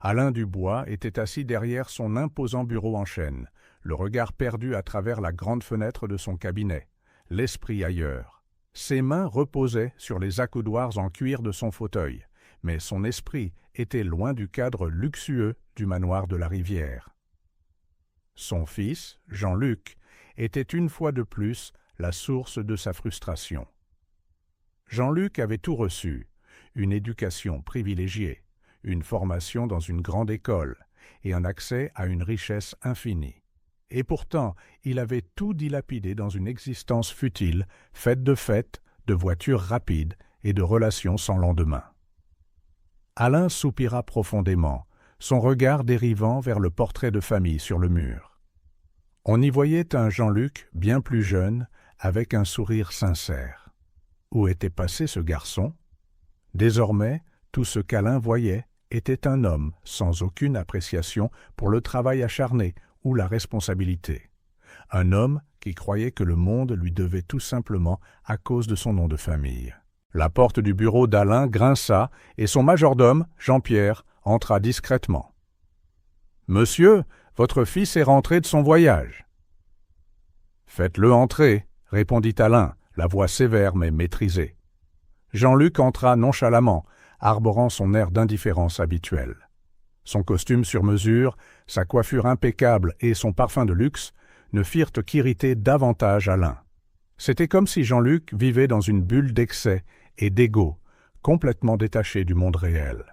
Alain Dubois était assis derrière son imposant bureau en chêne, le regard perdu à travers la grande fenêtre de son cabinet, l'esprit ailleurs. Ses mains reposaient sur les accoudoirs en cuir de son fauteuil, mais son esprit était loin du cadre luxueux du manoir de la Rivière. Son fils, Jean-Luc, était une fois de plus la source de sa frustration. Jean-Luc avait tout reçu, une éducation privilégiée, une formation dans une grande école et un accès à une richesse infinie. Et pourtant, il avait tout dilapidé dans une existence futile, faite de fêtes, de voitures rapides et de relations sans lendemain. Alain soupira profondément, son regard dérivant vers le portrait de famille sur le mur. On y voyait un Jean-Luc bien plus jeune, avec un sourire sincère. Où était passé ce garçon? Désormais, tout ce qu'Alain voyait était un homme sans aucune appréciation pour le travail acharné ou la responsabilité. Un homme qui croyait que le monde lui devait tout simplement à cause de son nom de famille. La porte du bureau d'Alain grinça et son majordome, Jean-Pierre, entra discrètement. « Monsieur, votre fils est rentré de son voyage. »« Faites-le entrer, » répondit Alain, la voix sévère mais maîtrisée. Jean-Luc entra nonchalamment, arborant son air d'indifférence habituel. Son costume sur mesure, sa coiffure impeccable et son parfum de luxe ne firent qu'irriter davantage Alain. C'était comme si Jean-Luc vivait dans une bulle d'excès et d'ego, complètement détaché du monde réel.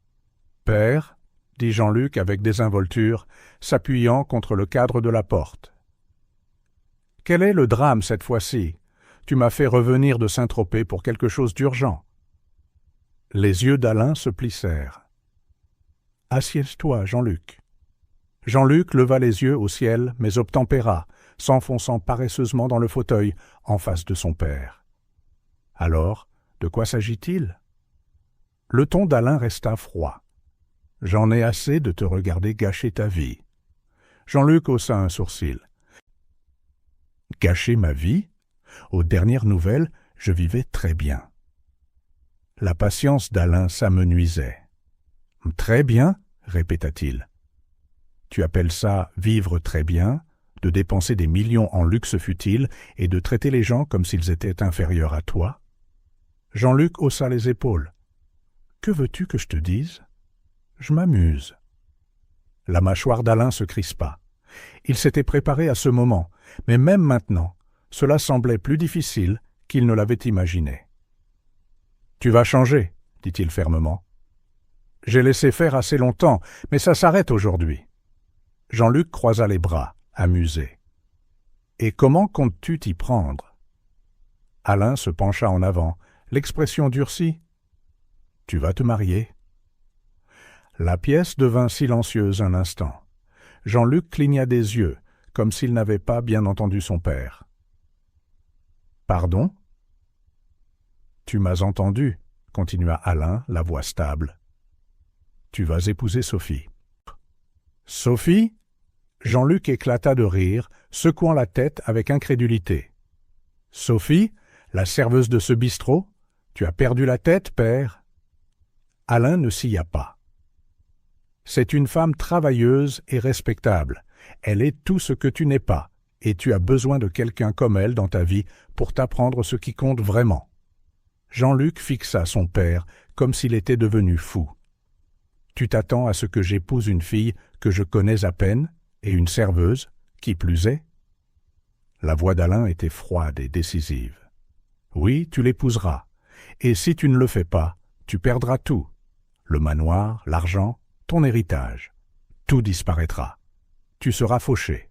« Père, » dit Jean-Luc avec désinvolture, s'appuyant contre le cadre de la porte. « Quel est le drame cette fois-ci? Tu m'as fait revenir de Saint-Tropez pour quelque chose d'urgent. » Les yeux d'Alain se plissèrent. « Assieds-toi, Jean-Luc. » Jean-Luc leva les yeux au ciel, mais obtempéra, s'enfonçant paresseusement dans le fauteuil en face de son père. « Alors, de quoi s'agit-il » Le ton d'Alain resta froid. « J'en ai assez de te regarder gâcher ta vie. » Jean-Luc haussa un sourcil. « Gâcher ma vie ? Aux dernières nouvelles, je vivais très bien. » La patience d'Alain s'amenuisait. « Très bien ?» répéta-t-il. « Tu appelles ça vivre très bien, de dépenser des millions en luxe futile et de traiter les gens comme s'ils étaient inférieurs à toi ?» Jean-Luc haussa les épaules. « Que veux-tu que je te dise ? Je m'amuse. » La mâchoire d'Alain se crispa. Il s'était préparé à ce moment, mais même maintenant, cela semblait plus difficile qu'il ne l'avait imaginé. « Tu vas changer, » dit-il fermement. « J'ai laissé faire assez longtemps, mais ça s'arrête aujourd'hui. » Jean-Luc croisa les bras, amusé. « Et comment comptes-tu t'y prendre ?» Alain se pencha en avant, l'expression durcie. « Tu vas te marier. » La pièce devint silencieuse un instant. Jean-Luc cligna des yeux, comme s'il n'avait pas bien entendu son père. « Pardon ?»« Tu m'as entendu, » continua Alain, la voix stable. « Tu vas épouser Sophie. »« Sophie ?» Jean-Luc éclata de rire, secouant la tête avec incrédulité. « Sophie, la serveuse de ce bistrot? Tu as perdu la tête, père ?» Alain ne s'ya pas. « C'est une femme travailleuse et respectable. Elle est tout ce que tu n'es pas, et tu as besoin de quelqu'un comme elle dans ta vie pour t'apprendre ce qui compte vraiment. » Jean-Luc fixa son père comme s'il était devenu fou. « Tu t'attends à ce que j'épouse une fille que je connais à peine, et une serveuse, qui plus est ?» La voix d'Alain était froide et décisive. « Oui, tu l'épouseras, et si tu ne le fais pas, tu perdras tout. Le manoir, l'argent, ton héritage. Tout disparaîtra. Tu seras fauché. »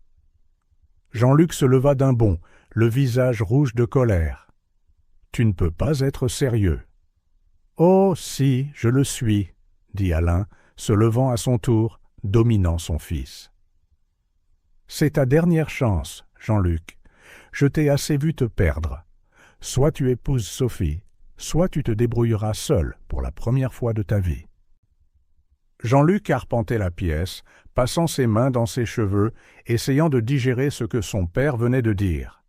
Jean-Luc se leva d'un bond, le visage rouge de colère. « Tu ne peux pas être sérieux. »« Oh, si, je le suis, » dit Alain, se levant à son tour, dominant son fils. « C'est ta dernière chance, Jean-Luc. Je t'ai assez vu te perdre. Soit tu épouses Sophie, soit tu te débrouilleras seul pour la première fois de ta vie. » Jean-Luc arpentait la pièce, passant ses mains dans ses cheveux, essayant de digérer ce que son père venait de dire.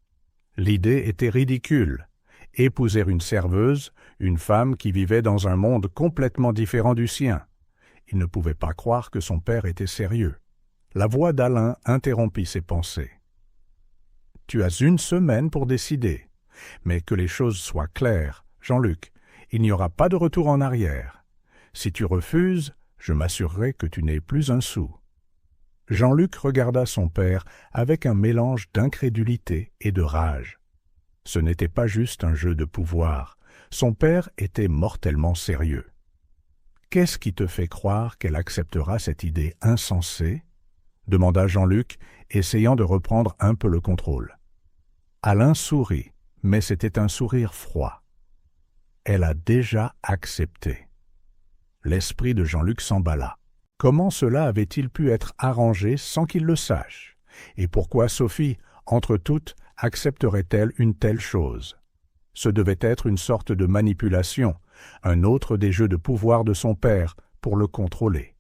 L'idée était ridicule. Épouser une serveuse, une femme qui vivait dans un monde complètement différent du sien. Il ne pouvait pas croire que son père était sérieux. La voix d'Alain interrompit ses pensées. « Tu as 1 semaine pour décider. Mais que les choses soient claires, Jean-Luc, il n'y aura pas de retour en arrière. Si tu refuses, je m'assurerai que tu n'aies plus un sou. » Jean-Luc regarda son père avec un mélange d'incrédulité et de rage. Ce n'était pas juste un jeu de pouvoir. Son père était mortellement sérieux. « Qu'est-ce qui te fait croire qu'elle acceptera cette idée insensée ?» demanda Jean-Luc, essayant de reprendre un peu le contrôle. Alain sourit, mais c'était un sourire froid. « Elle a déjà accepté. » L'esprit de Jean-Luc s'emballa. Comment cela avait-il pu être arrangé sans qu'il le sache? Et pourquoi Sophie, entre toutes, accepterait-elle une telle chose? Ce devait être une sorte de manipulation, un autre des jeux de pouvoir de son père pour le contrôler.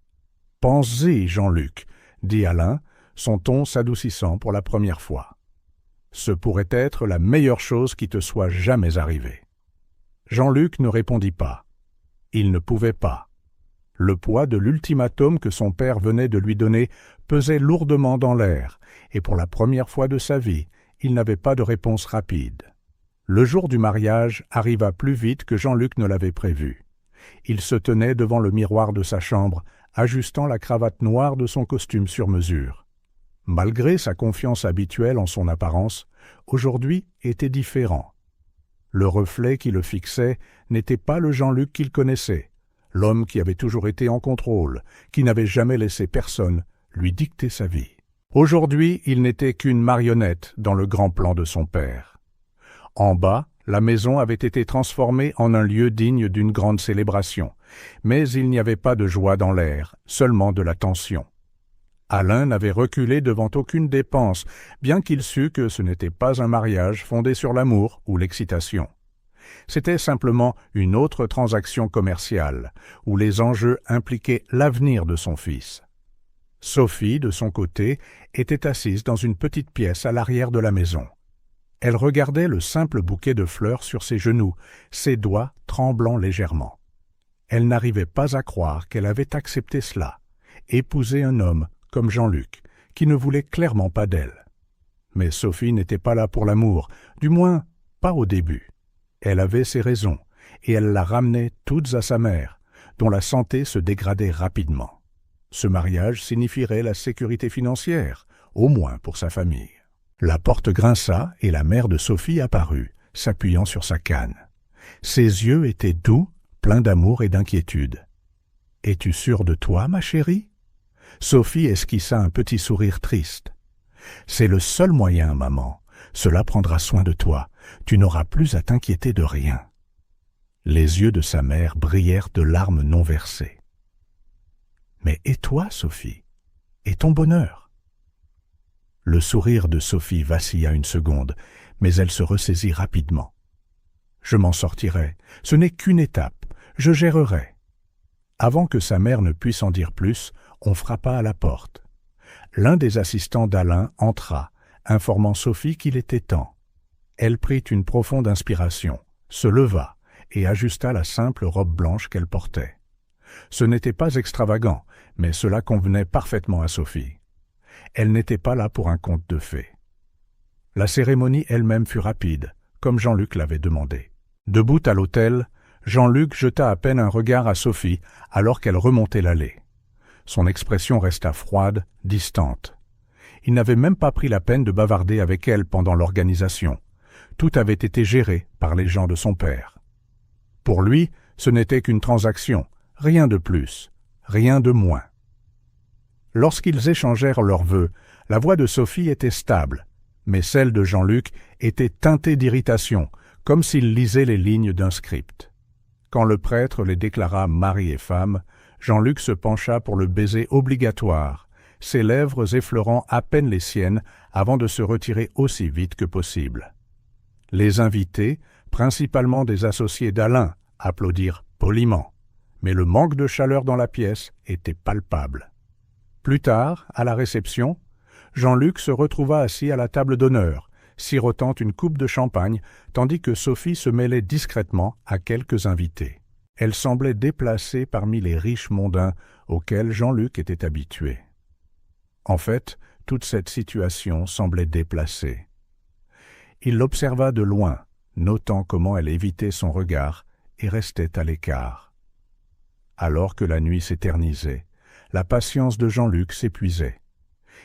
« Pense-y, Jean-Luc, » dit Alain, son ton s'adoucissant pour la première fois. « Ce pourrait être la meilleure chose qui te soit jamais arrivée. » Jean-Luc ne répondit pas. Il ne pouvait pas. Le poids de l'ultimatum que son père venait de lui donner pesait lourdement dans l'air, et pour la première fois de sa vie, il n'avait pas de réponse rapide. Le jour du mariage arriva plus vite que Jean-Luc ne l'avait prévu. Il se tenait devant le miroir de sa chambre, ajustant la cravate noire de son costume sur mesure. Malgré sa confiance habituelle en son apparence, aujourd'hui était différent. Le reflet qui le fixait n'était pas le Jean-Luc qu'il connaissait, l'homme qui avait toujours été en contrôle, qui n'avait jamais laissé personne lui dicter sa vie. Aujourd'hui, il n'était qu'une marionnette dans le grand plan de son père. En bas, la maison avait été transformée en un lieu digne d'une grande célébration, mais il n'y avait pas de joie dans l'air, seulement de la tension. Alain n'avait reculé devant aucune dépense, bien qu'il sût que ce n'était pas un mariage fondé sur l'amour ou l'excitation. C'était simplement une autre transaction commerciale, où les enjeux impliquaient l'avenir de son fils. Sophie, de son côté, était assise dans une petite pièce à l'arrière de la maison. Elle regardait le simple bouquet de fleurs sur ses genoux, ses doigts tremblant légèrement. Elle n'arrivait pas à croire qu'elle avait accepté cela, épouser un homme comme Jean-Luc, qui ne voulait clairement pas d'elle. Mais Sophie n'était pas là pour l'amour, du moins pas au début. Elle avait ses raisons, et elle la ramenait toutes à sa mère, dont la santé se dégradait rapidement. Ce mariage signifierait la sécurité financière, au moins pour sa famille. La porte grinça et la mère de Sophie apparut, s'appuyant sur sa canne. Ses yeux étaient doux, pleins d'amour et d'inquiétude. « Es-tu sûre de toi, ma chérie ?» Sophie esquissa un petit sourire triste. « C'est le seul moyen, maman. Cela prendra soin de toi. Tu n'auras plus à t'inquiéter de rien. » Les yeux de sa mère brillèrent de larmes non versées. « Mais et toi, Sophie? Et ton bonheur ?» Le sourire de Sophie vacilla une seconde, mais elle se ressaisit rapidement. « Je m'en sortirai. Ce n'est qu'une étape. Je gérerai. » Avant que sa mère ne puisse en dire plus, on frappa à la porte. L'un des assistants d'Alain entra, informant Sophie qu'il était temps. Elle prit une profonde inspiration, se leva et ajusta la simple robe blanche qu'elle portait. Ce n'était pas extravagant, mais cela convenait parfaitement à Sophie. Elle n'était pas là pour un conte de fées. La cérémonie elle-même fut rapide, comme Jean-Luc l'avait demandé. Debout à l'autel, Jean-Luc jeta à peine un regard à Sophie alors qu'elle remontait l'allée. Son expression resta froide, distante. Il n'avait même pas pris la peine de bavarder avec elle pendant l'organisation. Tout avait été géré par les gens de son père. Pour lui, ce n'était qu'une transaction, rien de plus, rien de moins. Lorsqu'ils échangèrent leurs vœux, la voix de Sophie était stable, mais celle de Jean-Luc était teintée d'irritation, comme s'il lisait les lignes d'un script. Quand le prêtre les déclara mari et femme, Jean-Luc se pencha pour le baiser obligatoire, ses lèvres effleurant à peine les siennes avant de se retirer aussi vite que possible. Les invités, principalement des associés d'Alain, applaudirent poliment, mais le manque de chaleur dans la pièce était palpable. Plus tard, à la réception, Jean-Luc se retrouva assis à la table d'honneur, sirotant une coupe de champagne, tandis que Sophie se mêlait discrètement à quelques invités. Elle semblait déplacée parmi les riches mondains auxquels Jean-Luc était habitué. En fait, toute cette situation semblait déplacée. Il l'observa de loin, notant comment elle évitait son regard et restait à l'écart. Alors que la nuit s'éternisait, la patience de Jean-Luc s'épuisait.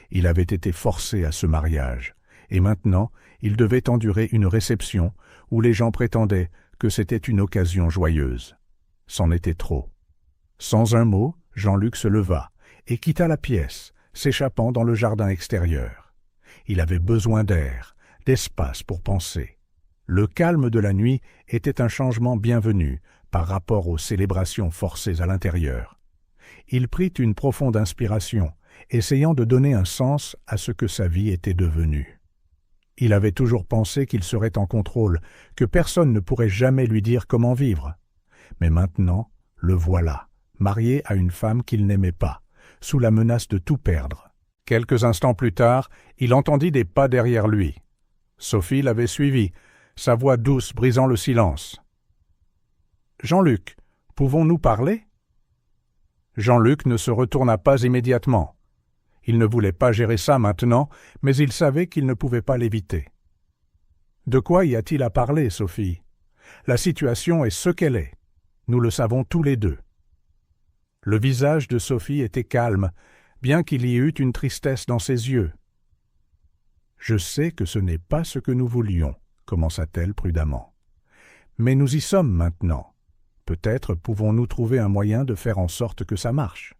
Il avait été forcé à ce mariage, et maintenant il devait endurer une réception où les gens prétendaient que c'était une occasion joyeuse. C'en était trop. Sans un mot, Jean-Luc se leva et quitta la pièce, s'échappant dans le jardin extérieur. Il avait besoin d'air, d'espace pour penser. Le calme de la nuit était un changement bienvenu par rapport aux célébrations forcées à l'intérieur. Il prit une profonde inspiration, essayant de donner un sens à ce que sa vie était devenue. Il avait toujours pensé qu'il serait en contrôle, que personne ne pourrait jamais lui dire comment vivre. Mais maintenant, le voilà, marié à une femme qu'il n'aimait pas, sous la menace de tout perdre. Quelques instants plus tard, il entendit des pas derrière lui. Sophie l'avait suivi, sa voix douce brisant le silence. « Jean-Luc, pouvons-nous parler ?» Jean-Luc ne se retourna pas immédiatement. Il ne voulait pas gérer ça maintenant, mais il savait qu'il ne pouvait pas l'éviter. « De quoi y a-t-il à parler, Sophie ? La situation est ce qu'elle est. Nous le savons tous les deux. » Le visage de Sophie était calme, bien qu'il y eût une tristesse dans ses yeux. « Je sais que ce n'est pas ce que nous voulions, » commença-t-elle prudemment. « Mais nous y sommes maintenant. Peut-être pouvons-nous trouver un moyen de faire en sorte que ça marche. »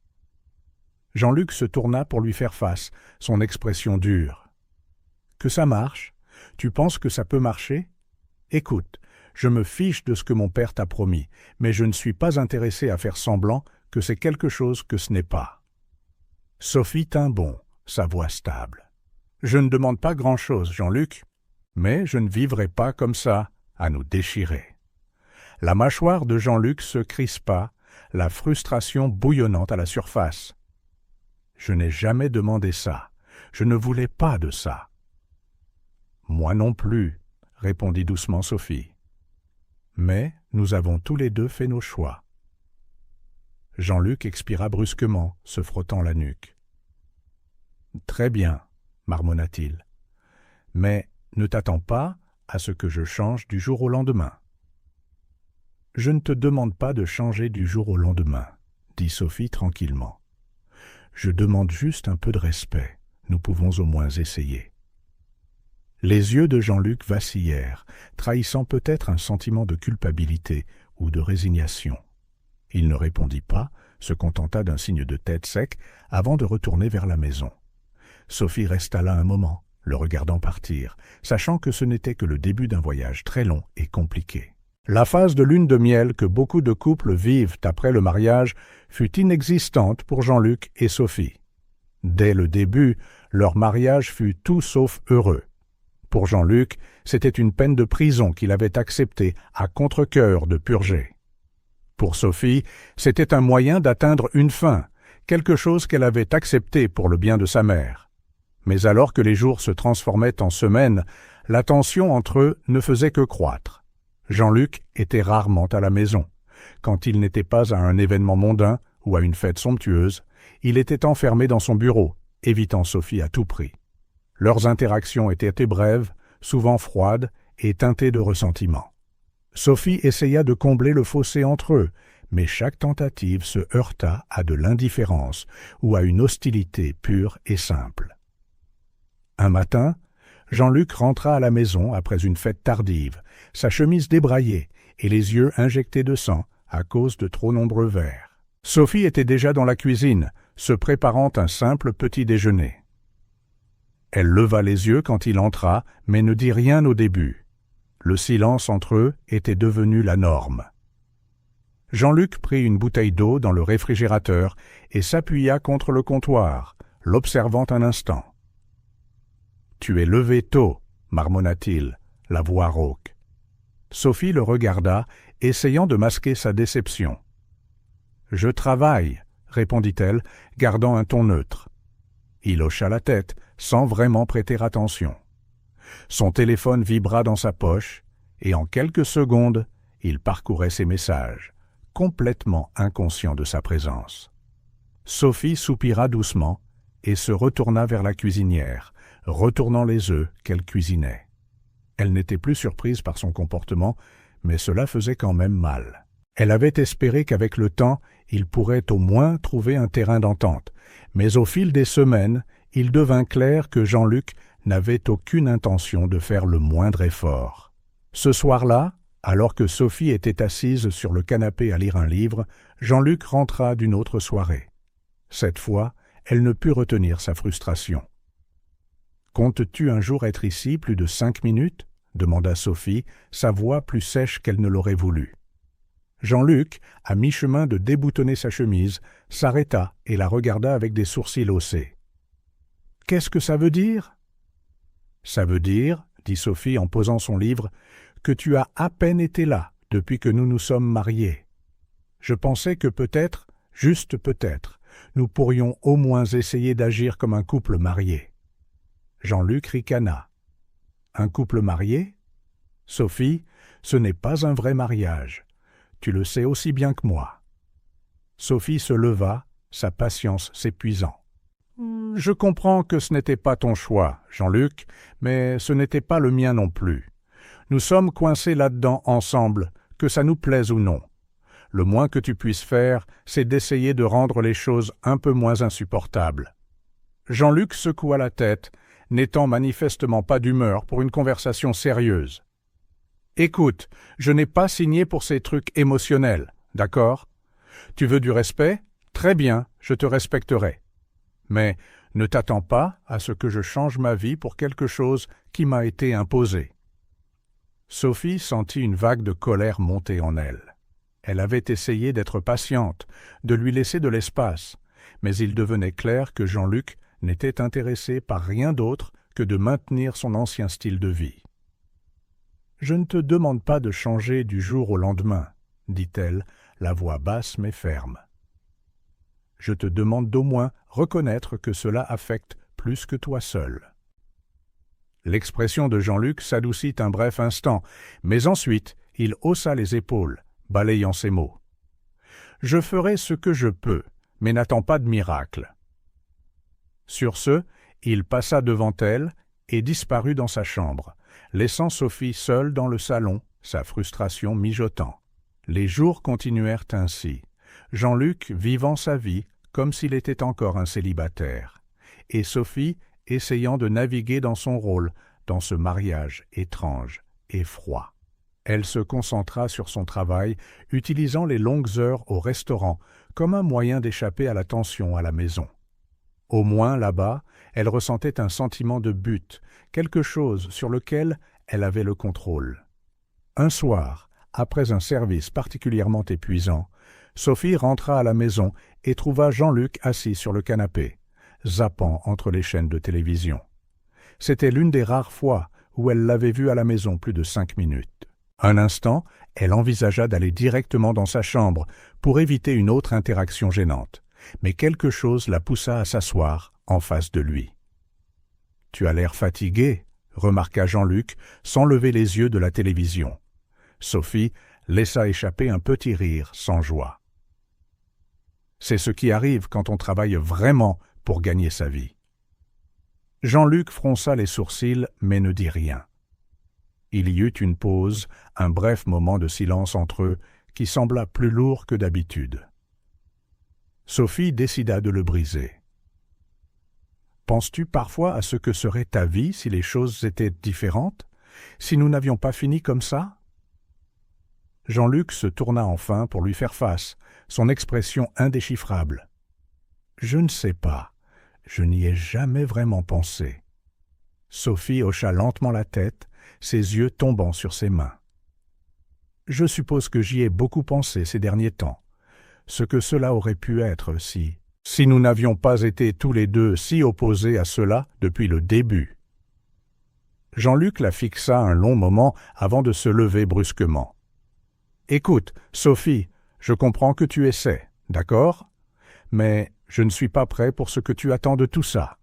Jean-Luc se tourna pour lui faire face, son expression dure. « Que ça marche ? Tu penses que ça peut marcher ? Écoute, je me fiche de ce que mon père t'a promis, mais je ne suis pas intéressé à faire semblant que c'est quelque chose que ce n'est pas. » Sophie tint bon, sa voix stable. « Je ne demande pas grand-chose, Jean-Luc, mais je ne vivrai pas comme ça, à nous déchirer. » La mâchoire de Jean-Luc se crispa, la frustration bouillonnante à la surface. « Je n'ai jamais demandé ça. Je ne voulais pas de ça. »« Moi non plus, » répondit doucement Sophie. « Mais nous avons tous les deux fait nos choix. » Jean-Luc expira brusquement, se frottant la nuque. « Très bien, » marmonna-t-il. « Mais ne t'attends pas à ce que je change du jour au lendemain. » « Je ne te demande pas de changer du jour au lendemain, » dit Sophie tranquillement. « Je demande juste un peu de respect. Nous pouvons au moins essayer. » Les yeux de Jean-Luc vacillèrent, trahissant peut-être un sentiment de culpabilité ou de résignation. Il ne répondit pas, se contenta d'un signe de tête sec avant de retourner vers la maison. Sophie resta là un moment, le regardant partir, sachant que ce n'était que le début d'un voyage très long et compliqué. La phase de lune de miel que beaucoup de couples vivent après le mariage fut inexistante pour Jean-Luc et Sophie. Dès le début, leur mariage fut tout sauf heureux. Pour Jean-Luc, c'était une peine de prison qu'il avait accepté à contre-cœur de purger. Pour Sophie, c'était un moyen d'atteindre une fin, quelque chose qu'elle avait accepté pour le bien de sa mère. Mais alors que les jours se transformaient en semaines, la tension entre eux ne faisait que croître. Jean-Luc était rarement à la maison. Quand il n'était pas à un événement mondain ou à une fête somptueuse, il était enfermé dans son bureau, évitant Sophie à tout prix. Leurs interactions étaient brèves, souvent froides et teintées de ressentiment. Sophie essaya de combler le fossé entre eux, mais chaque tentative se heurta à de l'indifférence ou à une hostilité pure et simple. Un matin, Jean-Luc rentra à la maison après une fête tardive, sa chemise débraillée et les yeux injectés de sang à cause de trop nombreux verres. Sophie était déjà dans la cuisine, se préparant un simple petit déjeuner. Elle leva les yeux quand il entra, mais ne dit rien au début. Le silence entre eux était devenu la norme. Jean-Luc prit une bouteille d'eau dans le réfrigérateur et s'appuya contre le comptoir, l'observant un instant. « Tu es levé tôt, » marmonna-t-il, la voix rauque. Sophie le regarda, essayant de masquer sa déception. « Je travaille, » répondit-elle, gardant un ton neutre. Il hocha la tête, sans vraiment prêter attention. Son téléphone vibra dans sa poche, et en quelques secondes, il parcourait ses messages, complètement inconscient de sa présence. Sophie soupira doucement et se retourna vers la cuisinière, retournant les œufs qu'elle cuisinait. Elle n'était plus surprise par son comportement, mais cela faisait quand même mal. Elle avait espéré qu'avec le temps, il pourrait au moins trouver un terrain d'entente, mais au fil des semaines, il devint clair que Jean-Luc n'avait aucune intention de faire le moindre effort. Ce soir-là, alors que Sophie était assise sur le canapé à lire un livre, Jean-Luc rentra d'une autre soirée. Cette fois, elle ne put retenir sa frustration. « Comptes-tu un jour être ici plus de 5 minutes ?» demanda Sophie, sa voix plus sèche qu'elle ne l'aurait voulu. Jean-Luc, à mi-chemin de déboutonner sa chemise, s'arrêta et la regarda avec des sourcils haussés. « Qu'est-ce que ça veut dire ?»« Ça veut dire, dit Sophie en posant son livre, que tu as à peine été là depuis que nous nous sommes mariés. Je pensais que peut-être, juste peut-être, nous pourrions au moins essayer d'agir comme un couple marié. » Jean-Luc ricana. « Un couple marié ? Sophie, ce n'est pas un vrai mariage. Tu le sais aussi bien que moi. » Sophie se leva, sa patience s'épuisant. « Je comprends que ce n'était pas ton choix, Jean-Luc, mais ce n'était pas le mien non plus. Nous sommes coincés là-dedans ensemble, que ça nous plaise ou non. Le moins que tu puisses faire, c'est d'essayer de rendre les choses un peu moins insupportables. » Jean-Luc secoua la tête, n'étant manifestement pas d'humeur pour une conversation sérieuse. « Écoute, je n'ai pas signé pour ces trucs émotionnels, d'accord ? Tu veux du respect ? Très bien, je te respecterai. Mais ne t'attends pas à ce que je change ma vie pour quelque chose qui m'a été imposé. » Sophie sentit une vague de colère monter en elle. Elle avait essayé d'être patiente, de lui laisser de l'espace, mais il devenait clair que Jean-Luc n'était intéressé par rien d'autre que de maintenir son ancien style de vie. « Je ne te demande pas de changer du jour au lendemain, » dit-elle, la voix basse mais ferme. « Je te demande d'au moins reconnaître que cela affecte plus que toi seul. » L'expression de Jean-Luc s'adoucit un bref instant, mais ensuite il haussa les épaules, balayant ses mots. « Je ferai ce que je peux, mais n'attends pas de miracle. » Sur ce, il passa devant elle et disparut dans sa chambre, laissant Sophie seule dans le salon, sa frustration mijotant. Les jours continuèrent ainsi, Jean-Luc vivant sa vie comme s'il était encore un célibataire, et Sophie essayant de naviguer dans son rôle, dans ce mariage étrange et froid. Elle se concentra sur son travail, utilisant les longues heures au restaurant comme un moyen d'échapper à la tension à la maison. Au moins, là-bas, elle ressentait un sentiment de but, quelque chose sur lequel elle avait le contrôle. Un soir, après un service particulièrement épuisant, Sophie rentra à la maison et trouva Jean-Luc assis sur le canapé, zappant entre les chaînes de télévision. C'était l'une des rares fois où elle l'avait vu à la maison plus de 5 minutes. Un instant, elle envisagea d'aller directement dans sa chambre pour éviter une autre interaction gênante, mais quelque chose la poussa à s'asseoir en face de lui. « Tu as l'air fatigué », remarqua Jean-Luc sans lever les yeux de la télévision. Sophie laissa échapper un petit rire sans joie. C'est ce qui arrive quand on travaille vraiment pour gagner sa vie. Jean-Luc fronça les sourcils mais ne dit rien. Il y eut une pause, un bref moment de silence entre eux qui sembla plus lourd que d'habitude. Sophie décida de le briser. « Penses-tu parfois à ce que serait ta vie si les choses étaient différentes, si nous n'avions pas fini comme ça ?» Jean-Luc se tourna enfin pour lui faire face, son expression indéchiffrable. « Je ne sais pas, je n'y ai jamais vraiment pensé. » Sophie hocha lentement la tête, ses yeux tombant sur ses mains. « Je suppose que j'y ai beaucoup pensé ces derniers temps. Ce que cela aurait pu être si nous n'avions pas été tous les deux si opposés à cela depuis le début. » Jean-Luc la fixa un long moment avant de se lever brusquement. « Écoute, Sophie, je comprends que tu essaies, d'accord ? Mais je ne suis pas prêt pour ce que tu attends de tout ça.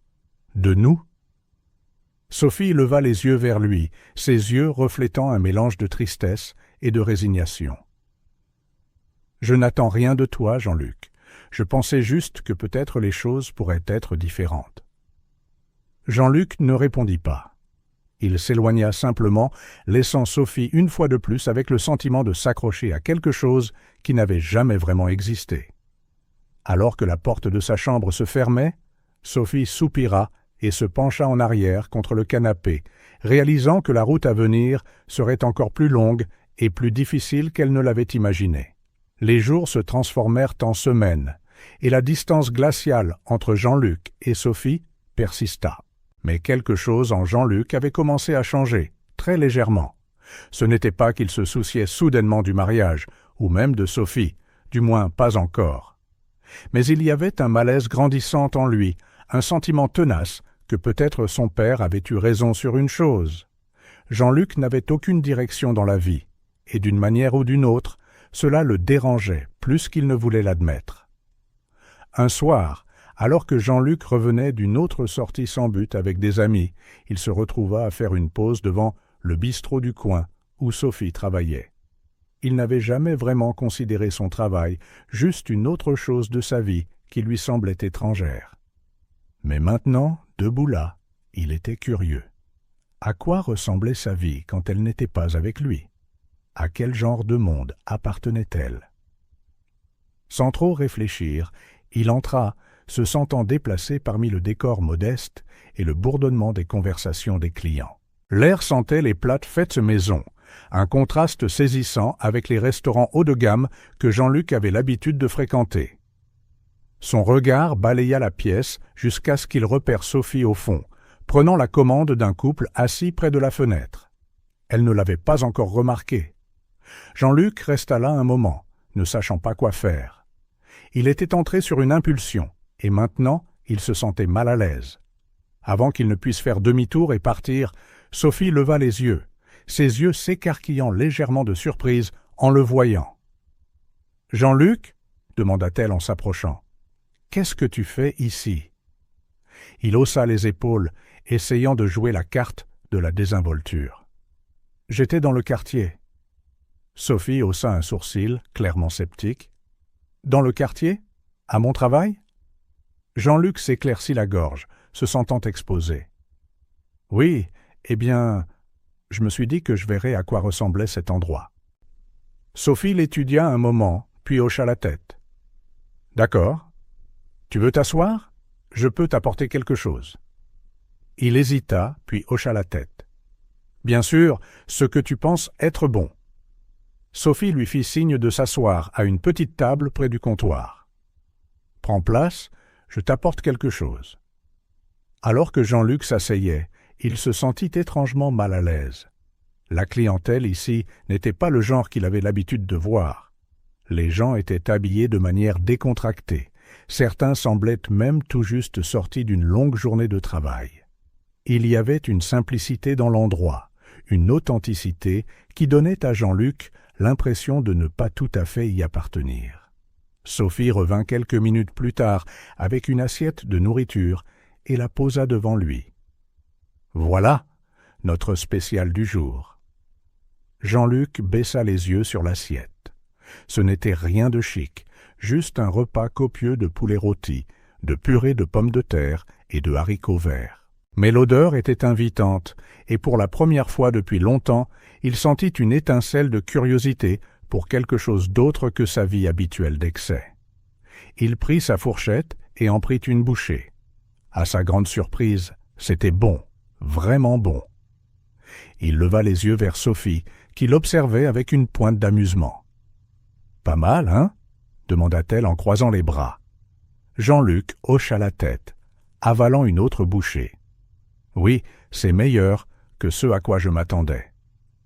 De nous ?» Sophie leva les yeux vers lui, ses yeux reflétant un mélange de tristesse et de résignation. « Je n'attends rien de toi, Jean-Luc. Je pensais juste que peut-être les choses pourraient être différentes. » Jean-Luc ne répondit pas. Il s'éloigna simplement, laissant Sophie une fois de plus avec le sentiment de s'accrocher à quelque chose qui n'avait jamais vraiment existé. Alors que la porte de sa chambre se fermait, Sophie soupira et se pencha en arrière contre le canapé, réalisant que la route à venir serait encore plus longue et plus difficile qu'elle ne l'avait imaginé. Les jours se transformèrent en semaines, et la distance glaciale entre Jean-Luc et Sophie persista. Mais quelque chose en Jean-Luc avait commencé à changer, très légèrement. Ce n'était pas qu'il se souciait soudainement du mariage, ou même de Sophie, du moins pas encore. Mais il y avait un malaise grandissant en lui, un sentiment tenace que peut-être son père avait eu raison sur une chose. Jean-Luc n'avait aucune direction dans la vie, et d'une manière ou d'une autre, cela le dérangeait plus qu'il ne voulait l'admettre. Un soir, alors que Jean-Luc revenait d'une autre sortie sans but avec des amis, il se retrouva à faire une pause devant le bistrot du coin où Sophie travaillait. Il n'avait jamais vraiment considéré son travail, juste une autre chose de sa vie qui lui semblait étrangère. Mais maintenant, debout là, il était curieux. À quoi ressemblait sa vie quand elle n'était pas avec lui? À quel genre de monde appartenait-elle? Sans trop réfléchir, il entra, se sentant déplacé parmi le décor modeste et le bourdonnement des conversations des clients. L'air sentait les plates faites maison, un contraste saisissant avec les restaurants haut de gamme que Jean-Luc avait l'habitude de fréquenter. Son regard balaya la pièce jusqu'à ce qu'il repère Sophie au fond, prenant la commande d'un couple assis près de la fenêtre. Elle ne l'avait pas encore remarqué. Jean-Luc resta là un moment, ne sachant pas quoi faire. Il était entré sur une impulsion, et maintenant il se sentait mal à l'aise. Avant qu'il ne puisse faire demi-tour et partir, Sophie leva les yeux, ses yeux s'écarquillant légèrement de surprise en le voyant. « Jean-Luc » demanda-t-elle en s'approchant. « Qu'est-ce que tu fais ici ?» Il haussa les épaules, essayant de jouer la carte de la désinvolture. « J'étais dans le quartier. » Sophie haussa un sourcil, clairement sceptique. « Dans le quartier? À mon travail ?» Jean-Luc s'éclaircit la gorge, se sentant exposé. « Oui, eh bien, je me suis dit que je verrais à quoi ressemblait cet endroit. » Sophie l'étudia un moment, puis hocha la tête. « D'accord. Tu veux t'asseoir? Je peux t'apporter quelque chose. » Il hésita, puis hocha la tête. « Bien sûr, ce que tu penses être bon. » Sophie lui fit signe de s'asseoir à une petite table près du comptoir. « Prends place, je t'apporte quelque chose. » Alors que Jean-Luc s'asseyait, il se sentit étrangement mal à l'aise. La clientèle ici n'était pas le genre qu'il avait l'habitude de voir. Les gens étaient habillés de manière décontractée. Certains semblaient même tout juste sortis d'une longue journée de travail. Il y avait une simplicité dans l'endroit, une authenticité qui donnait à Jean-Luc l'impression de ne pas tout à fait y appartenir. Sophie revint quelques minutes plus tard avec une assiette de nourriture et la posa devant lui. « Voilà, notre spécial du jour. » Jean-Luc baissa les yeux sur l'assiette. Ce n'était rien de chic, juste un repas copieux de poulet rôti, de purée de pommes de terre et de haricots verts. Mais l'odeur était invitante, et pour la première fois depuis longtemps, il sentit une étincelle de curiosité pour quelque chose d'autre que sa vie habituelle d'excès. Il prit sa fourchette et en prit une bouchée. À sa grande surprise, c'était bon, vraiment bon. Il leva les yeux vers Sophie, qui l'observait avec une pointe d'amusement. « Pas mal, hein ?» demanda-t-elle en croisant les bras. Jean-Luc hocha la tête, avalant une autre bouchée. « Oui, c'est meilleur que ce à quoi je m'attendais. »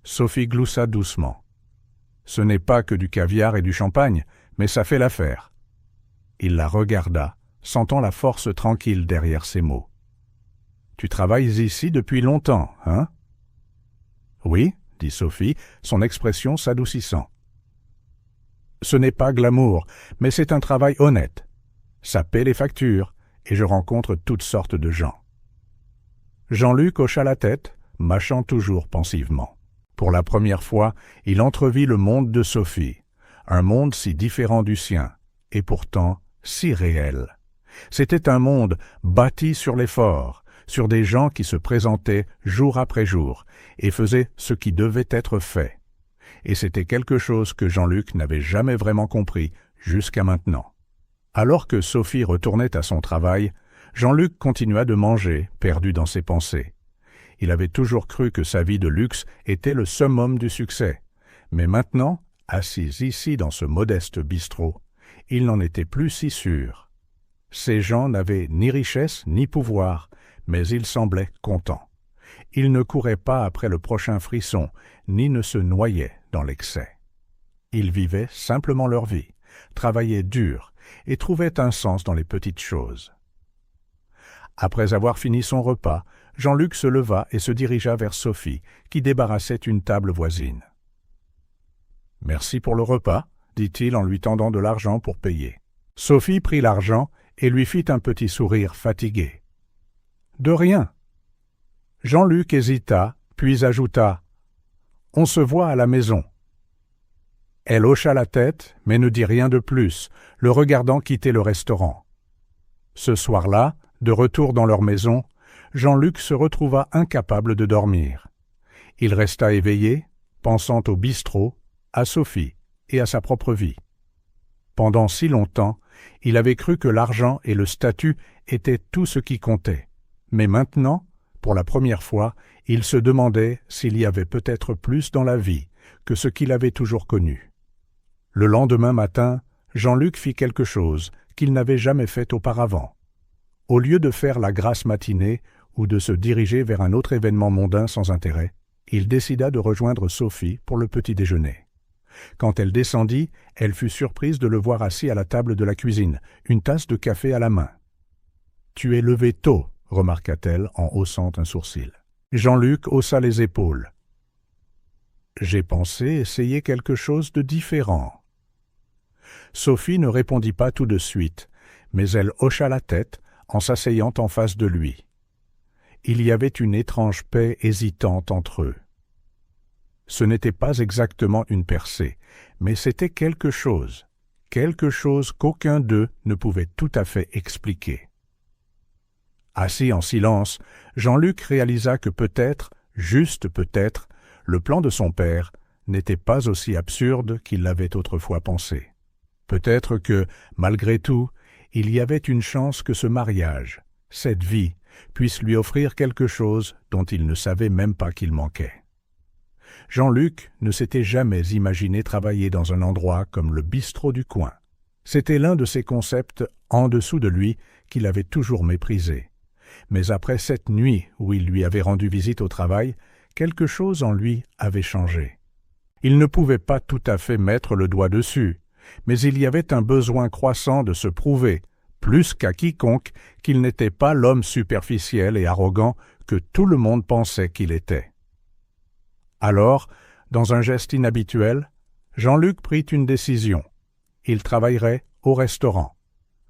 Sophie gloussa doucement. « Ce n'est pas que du caviar et du champagne, mais ça fait l'affaire. » Il la regarda, sentant la force tranquille derrière ses mots. « Tu travailles ici depuis longtemps, hein ?»« Oui, » dit Sophie, son expression s'adoucissant. « Ce n'est pas glamour, mais c'est un travail honnête. Ça paie les factures, et je rencontre toutes sortes de gens. » Jean-Luc hocha la tête, mâchant toujours pensivement. Pour la première fois, il entrevit le monde de Sophie, un monde si différent du sien, et pourtant si réel. C'était un monde bâti sur l'effort, sur des gens qui se présentaient jour après jour et faisaient ce qui devait être fait. Et c'était quelque chose que Jean-Luc n'avait jamais vraiment compris jusqu'à maintenant. Alors que Sophie retournait à son travail, Jean-Luc continua de manger, perdu dans ses pensées. Il avait toujours cru que sa vie de luxe était le summum du succès. Mais maintenant, assis ici dans ce modeste bistrot, il n'en était plus si sûr. Ces gens n'avaient ni richesse ni pouvoir, mais ils semblaient contents. Ils ne couraient pas après le prochain frisson, ni ne se noyaient dans l'excès. Ils vivaient simplement leur vie, travaillaient dur et trouvaient un sens dans les petites choses. Après avoir fini son repas, Jean-Luc se leva et se dirigea vers Sophie, qui débarrassait une table voisine. « Merci pour le repas, » dit-il en lui tendant de l'argent pour payer. Sophie prit l'argent et lui fit un petit sourire fatigué. « De rien. » Jean-Luc hésita, puis ajouta « On se voit à la maison. » Elle hocha la tête, mais ne dit rien de plus, le regardant quitter le restaurant. Ce soir-là, de retour dans leur maison, Jean-Luc se retrouva incapable de dormir. Il resta éveillé, pensant au bistrot, à Sophie et à sa propre vie. Pendant si longtemps, il avait cru que l'argent et le statut étaient tout ce qui comptait. Mais maintenant, pour la première fois, il se demandait s'il y avait peut-être plus dans la vie que ce qu'il avait toujours connu. Le lendemain matin, Jean-Luc fit quelque chose qu'il n'avait jamais fait auparavant. Au lieu de faire la grasse matinée ou de se diriger vers un autre événement mondain sans intérêt, il décida de rejoindre Sophie pour le petit déjeuner. Quand elle descendit, elle fut surprise de le voir assis à la table de la cuisine, une tasse de café à la main. « Tu es levé tôt », remarqua-t-elle en haussant un sourcil. Jean-Luc haussa les épaules. « J'ai pensé essayer quelque chose de différent. » Sophie ne répondit pas tout de suite, mais elle hocha la tête en s'asseyant en face de lui. Il y avait une étrange paix hésitante entre eux. Ce n'était pas exactement une percée, mais c'était quelque chose qu'aucun d'eux ne pouvait tout à fait expliquer. Assis en silence, Jean-Luc réalisa que peut-être, juste peut-être, le plan de son père n'était pas aussi absurde qu'il l'avait autrefois pensé. Peut-être que, malgré tout, il y avait une chance que ce mariage, cette vie, puisse lui offrir quelque chose dont il ne savait même pas qu'il manquait. Jean-Luc ne s'était jamais imaginé travailler dans un endroit comme le bistrot du coin. C'était l'un de ces concepts en dessous de lui qu'il avait toujours méprisé. Mais après cette nuit où il lui avait rendu visite au travail, quelque chose en lui avait changé. Il ne pouvait pas tout à fait mettre le doigt dessus, mais il y avait un besoin croissant de se prouver, plus qu'à quiconque, qu'il n'était pas l'homme superficiel et arrogant que tout le monde pensait qu'il était. Alors, dans un geste inhabituel, Jean-Luc prit une décision. Il travaillerait au restaurant.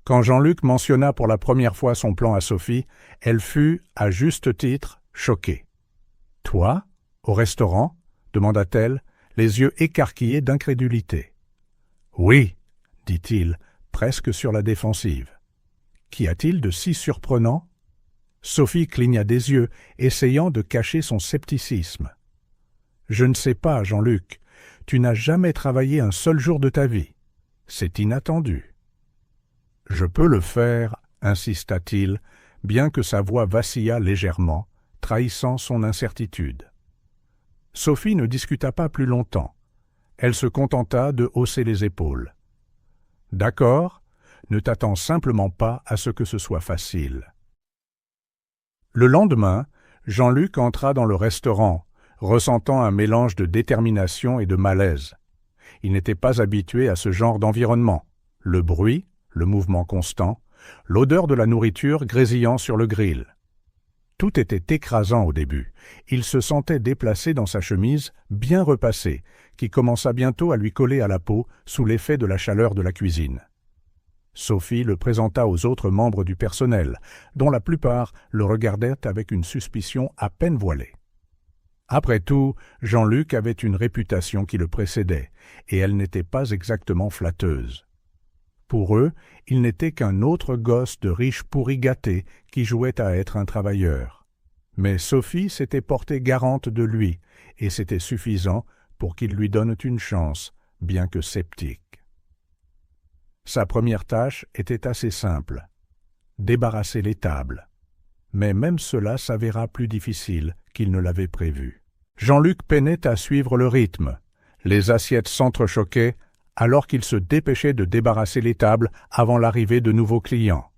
Quand Jean-Luc mentionna pour la première fois son plan à Sophie, elle fut, à juste titre, choquée. « Toi, au restaurant ?» demanda-t-elle, les yeux écarquillés d'incrédulité. « Oui, » dit-il, presque sur la défensive. « Qu'y a-t-il de si surprenant ?» Sophie cligna des yeux, essayant de cacher son scepticisme. « Je ne sais pas, Jean-Luc, tu n'as jamais travaillé un seul jour de ta vie. C'est inattendu. »« Je peux le faire, » insista-t-il, bien que sa voix vacillât légèrement, trahissant son incertitude. Sophie ne discuta pas plus longtemps. Elle se contenta de hausser les épaules. « D'accord, ne t'attends simplement pas à ce que ce soit facile. » Le lendemain, Jean-Luc entra dans le restaurant, ressentant un mélange de détermination et de malaise. Il n'était pas habitué à ce genre d'environnement. Le bruit, le mouvement constant, l'odeur de la nourriture grésillant sur le grill. Tout était écrasant au début. Il se sentait déplacé dans sa chemise, bien repassée, qui commença bientôt à lui coller à la peau sous l'effet de la chaleur de la cuisine. Sophie le présenta aux autres membres du personnel, dont la plupart le regardaient avec une suspicion à peine voilée. Après tout, Jean-Luc avait une réputation qui le précédait, et elle n'était pas exactement flatteuse. Pour eux, il n'était qu'un autre gosse de riche pourri gâté qui jouait à être un travailleur. Mais Sophie s'était portée garante de lui, et c'était suffisant pour qu'il lui donne une chance, bien que sceptique. Sa première tâche était assez simple, débarrasser les tables. Mais même cela s'avéra plus difficile qu'il ne l'avait prévu. Jean-Luc peinait à suivre le rythme. Les assiettes s'entrechoquaient alors qu'il se dépêchait de débarrasser les tables avant l'arrivée de nouveaux clients.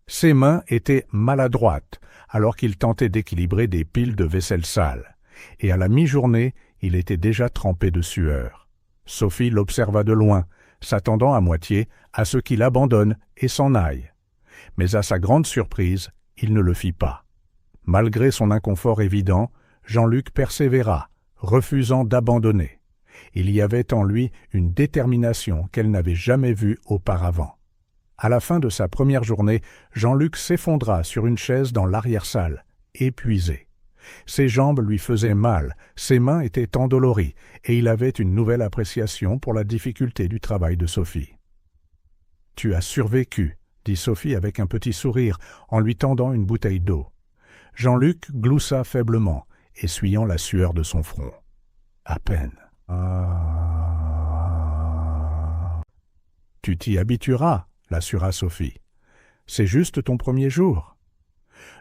Ses mains étaient maladroites alors qu'il tentait d'équilibrer des piles de vaisselle sale. Et à la mi-journée, il était déjà trempé de sueur. Sophie l'observa de loin, s'attendant à moitié à ce qu'il abandonne et s'en aille. Mais à sa grande surprise, il ne le fit pas. Malgré son inconfort évident, Jean-Luc persévéra, refusant d'abandonner. Il y avait en lui une détermination qu'elle n'avait jamais vue auparavant. À la fin de sa première journée, Jean-Luc s'effondra sur une chaise dans l'arrière-salle, épuisé. Ses jambes lui faisaient mal, ses mains étaient endolories, et il avait une nouvelle appréciation pour la difficulté du travail de Sophie. « Tu as survécu », dit Sophie avec un petit sourire, en lui tendant une bouteille d'eau. Jean-Luc gloussa faiblement, essuyant la sueur de son front. « À peine. »« Tu t'y habitueras, » l'assura Sophie. « C'est juste ton premier jour. »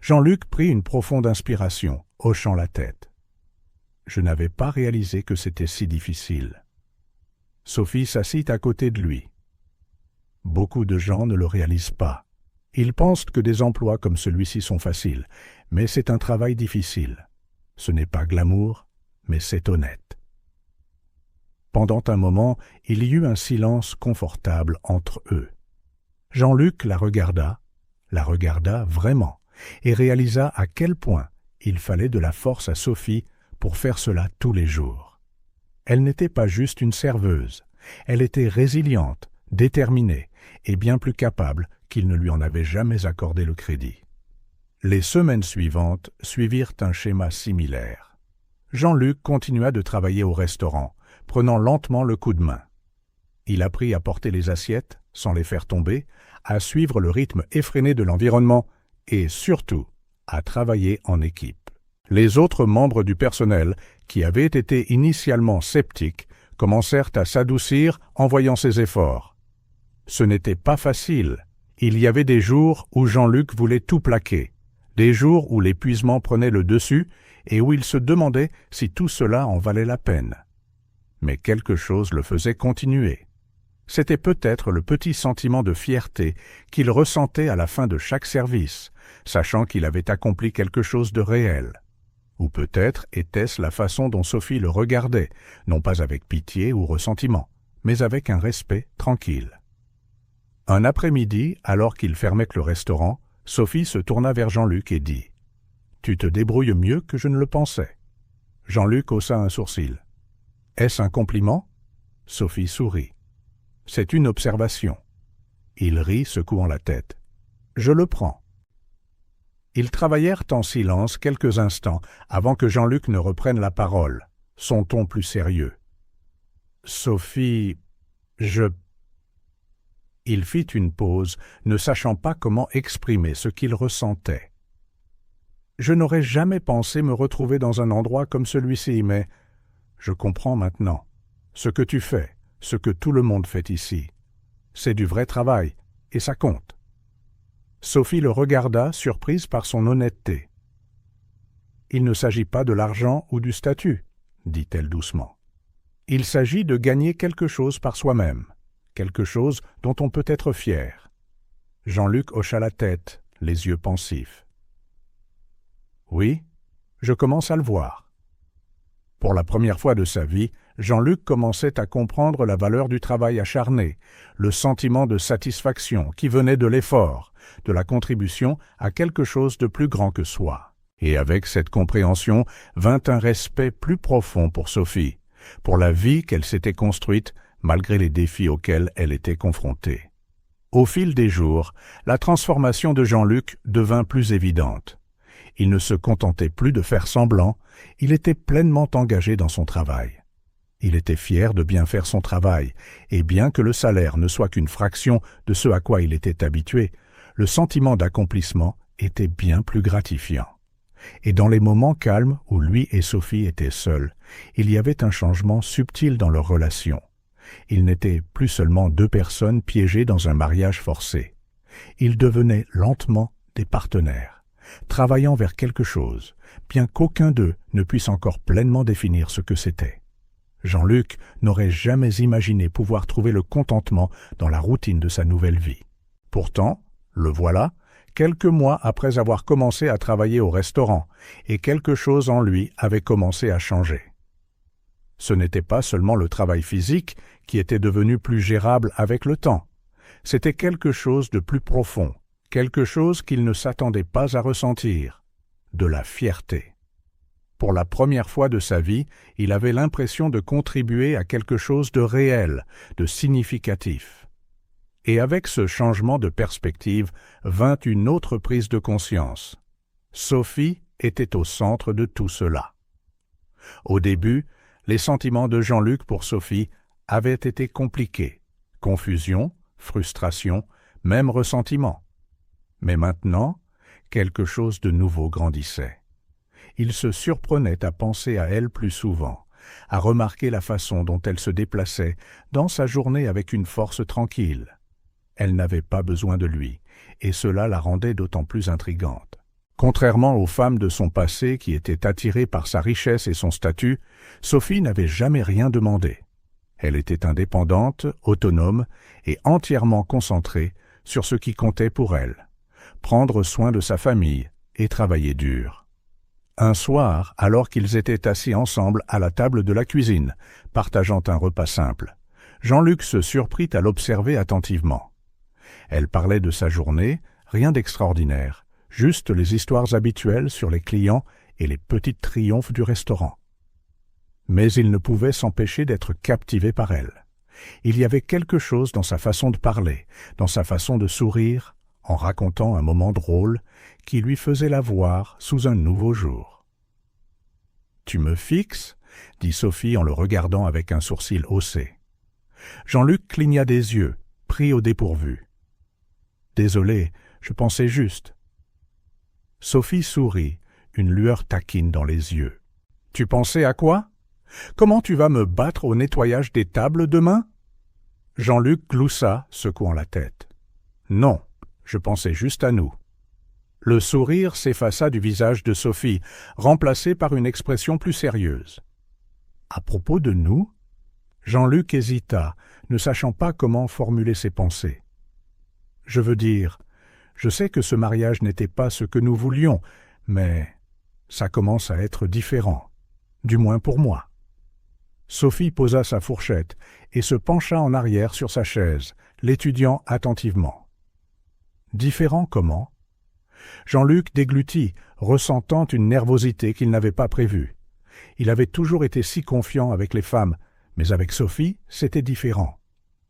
Jean-Luc prit une profonde inspiration, hochant la tête. Je n'avais pas réalisé que c'était si difficile. Sophie s'assit à côté de lui. Beaucoup de gens ne le réalisent pas. Ils pensent que des emplois comme celui-ci sont faciles, mais c'est un travail difficile. Ce n'est pas glamour, mais c'est honnête. Pendant un moment, il y eut un silence confortable entre eux. Jean-Luc la regarda vraiment, et réalisa à quel point il fallait de la force à Sophie pour faire cela tous les jours. Elle n'était pas juste une serveuse, elle était résiliente, déterminée et bien plus capable qu'il ne lui en avait jamais accordé le crédit. Les semaines suivantes suivirent un schéma similaire. Jean-Luc continua de travailler au restaurant, prenant lentement le coup de main. Il apprit à porter les assiettes, sans les faire tomber, à suivre le rythme effréné de l'environnement et, surtout, à travailler en équipe. Les autres membres du personnel, qui avaient été initialement sceptiques, commencèrent à s'adoucir en voyant ses efforts. Ce n'était pas facile. Il y avait des jours où Jean-Luc voulait tout plaquer, des jours où l'épuisement prenait le dessus et où il se demandait si tout cela en valait la peine. Mais quelque chose le faisait continuer. C'était peut-être le petit sentiment de fierté qu'il ressentait à la fin de chaque service, sachant qu'il avait accompli quelque chose de réel. Ou peut-être était-ce la façon dont Sophie le regardait, non pas avec pitié ou ressentiment, mais avec un respect tranquille. Un après-midi, alors qu'il fermait le restaurant, Sophie se tourna vers Jean-Luc et dit « Tu te débrouilles mieux que je ne le pensais. » Jean-Luc haussa un sourcil. « Est-ce un compliment ?» Sophie sourit. « C'est une observation. » Il rit, secouant la tête. « Je le prends. » Ils travaillèrent en silence quelques instants avant que Jean-Luc ne reprenne la parole, son ton plus sérieux. « Sophie, Il fit une pause, ne sachant pas comment exprimer ce qu'il ressentait. « Je n'aurais jamais pensé me retrouver dans un endroit comme celui-ci, mais je comprends maintenant. Ce que tu fais, ce que tout le monde fait ici, c'est du vrai travail, et ça compte. » Sophie le regarda, surprise par son honnêteté. « Il ne s'agit pas de l'argent ou du statut, » dit-elle doucement. « Il s'agit de gagner quelque chose par soi-même, quelque chose dont on peut être fier. » Jean-Luc hocha la tête, les yeux pensifs. « Oui, je commence à le voir. » Pour la première fois de sa vie, Jean-Luc commençait à comprendre la valeur du travail acharné, le sentiment de satisfaction qui venait de l'effort, de la contribution à quelque chose de plus grand que soi. Et avec cette compréhension vint un respect plus profond pour Sophie, pour la vie qu'elle s'était construite malgré les défis auxquels elle était confrontée. Au fil des jours, la transformation de Jean-Luc devint plus évidente. Il ne se contentait plus de faire semblant, il était pleinement engagé dans son travail. Il était fier de bien faire son travail, et bien que le salaire ne soit qu'une fraction de ce à quoi il était habitué, le sentiment d'accomplissement était bien plus gratifiant. Et dans les moments calmes où lui et Sophie étaient seuls, il y avait un changement subtil dans leur relation. Ils n'étaient plus seulement deux personnes piégées dans un mariage forcé. Ils devenaient lentement des partenaires, travaillant vers quelque chose, bien qu'aucun d'eux ne puisse encore pleinement définir ce que c'était. Jean-Luc n'aurait jamais imaginé pouvoir trouver le contentement dans la routine de sa nouvelle vie. Pourtant, le voilà, quelques mois après avoir commencé à travailler au restaurant, et quelque chose en lui avait commencé à changer. Ce n'était pas seulement le travail physique qui était devenu plus gérable avec le temps. C'était quelque chose de plus profond, quelque chose qu'il ne s'attendait pas à ressentir, de la fierté. Pour la première fois de sa vie, il avait l'impression de contribuer à quelque chose de réel, de significatif. Et avec ce changement de perspective vint une autre prise de conscience. Sophie était au centre de tout cela. Au début, les sentiments de Jean-Luc pour Sophie avaient été compliqués. Confusion, frustration, même ressentiment. Mais maintenant, quelque chose de nouveau grandissait. Il se surprenait à penser à elle plus souvent, à remarquer la façon dont elle se déplaçait dans sa journée avec une force tranquille. Elle n'avait pas besoin de lui, et cela la rendait d'autant plus intrigante. Contrairement aux femmes de son passé qui étaient attirées par sa richesse et son statut, Sophie n'avait jamais rien demandé. Elle était indépendante, autonome et entièrement concentrée sur ce qui comptait pour elle, prendre soin de sa famille et travailler dur. Un soir, alors qu'ils étaient assis ensemble à la table de la cuisine, partageant un repas simple, Jean-Luc se surprit à l'observer attentivement. Elle parlait de sa journée, rien d'extraordinaire, juste les histoires habituelles sur les clients et les petites triomphes du restaurant. Mais il ne pouvait s'empêcher d'être captivé par elle. Il y avait quelque chose dans sa façon de parler, dans sa façon de sourire, en racontant un moment drôle, qui lui faisait la voir sous un nouveau jour. « Tu me fixes ?» dit Sophie en le regardant avec un sourcil haussé. Jean-Luc cligna des yeux, pris au dépourvu. « Désolé, je pensais juste. » Sophie sourit, une lueur taquine dans les yeux. « Tu pensais à quoi? Comment tu vas me battre au nettoyage des tables demain ?» Jean-Luc gloussa, secouant la tête. « Non, je pensais juste à nous. » Le sourire s'effaça du visage de Sophie, remplacé par une expression plus sérieuse. « À propos de nous ?» Jean-Luc hésita, ne sachant pas comment formuler ses pensées. « Je veux dire, je sais que ce mariage n'était pas ce que nous voulions, mais ça commence à être différent, du moins pour moi. » Sophie posa sa fourchette et se pencha en arrière sur sa chaise, l'étudiant attentivement. « Différent comment ?» Jean-Luc déglutit, ressentant une nervosité qu'il n'avait pas prévue. Il avait toujours été si confiant avec les femmes, mais avec Sophie, c'était différent.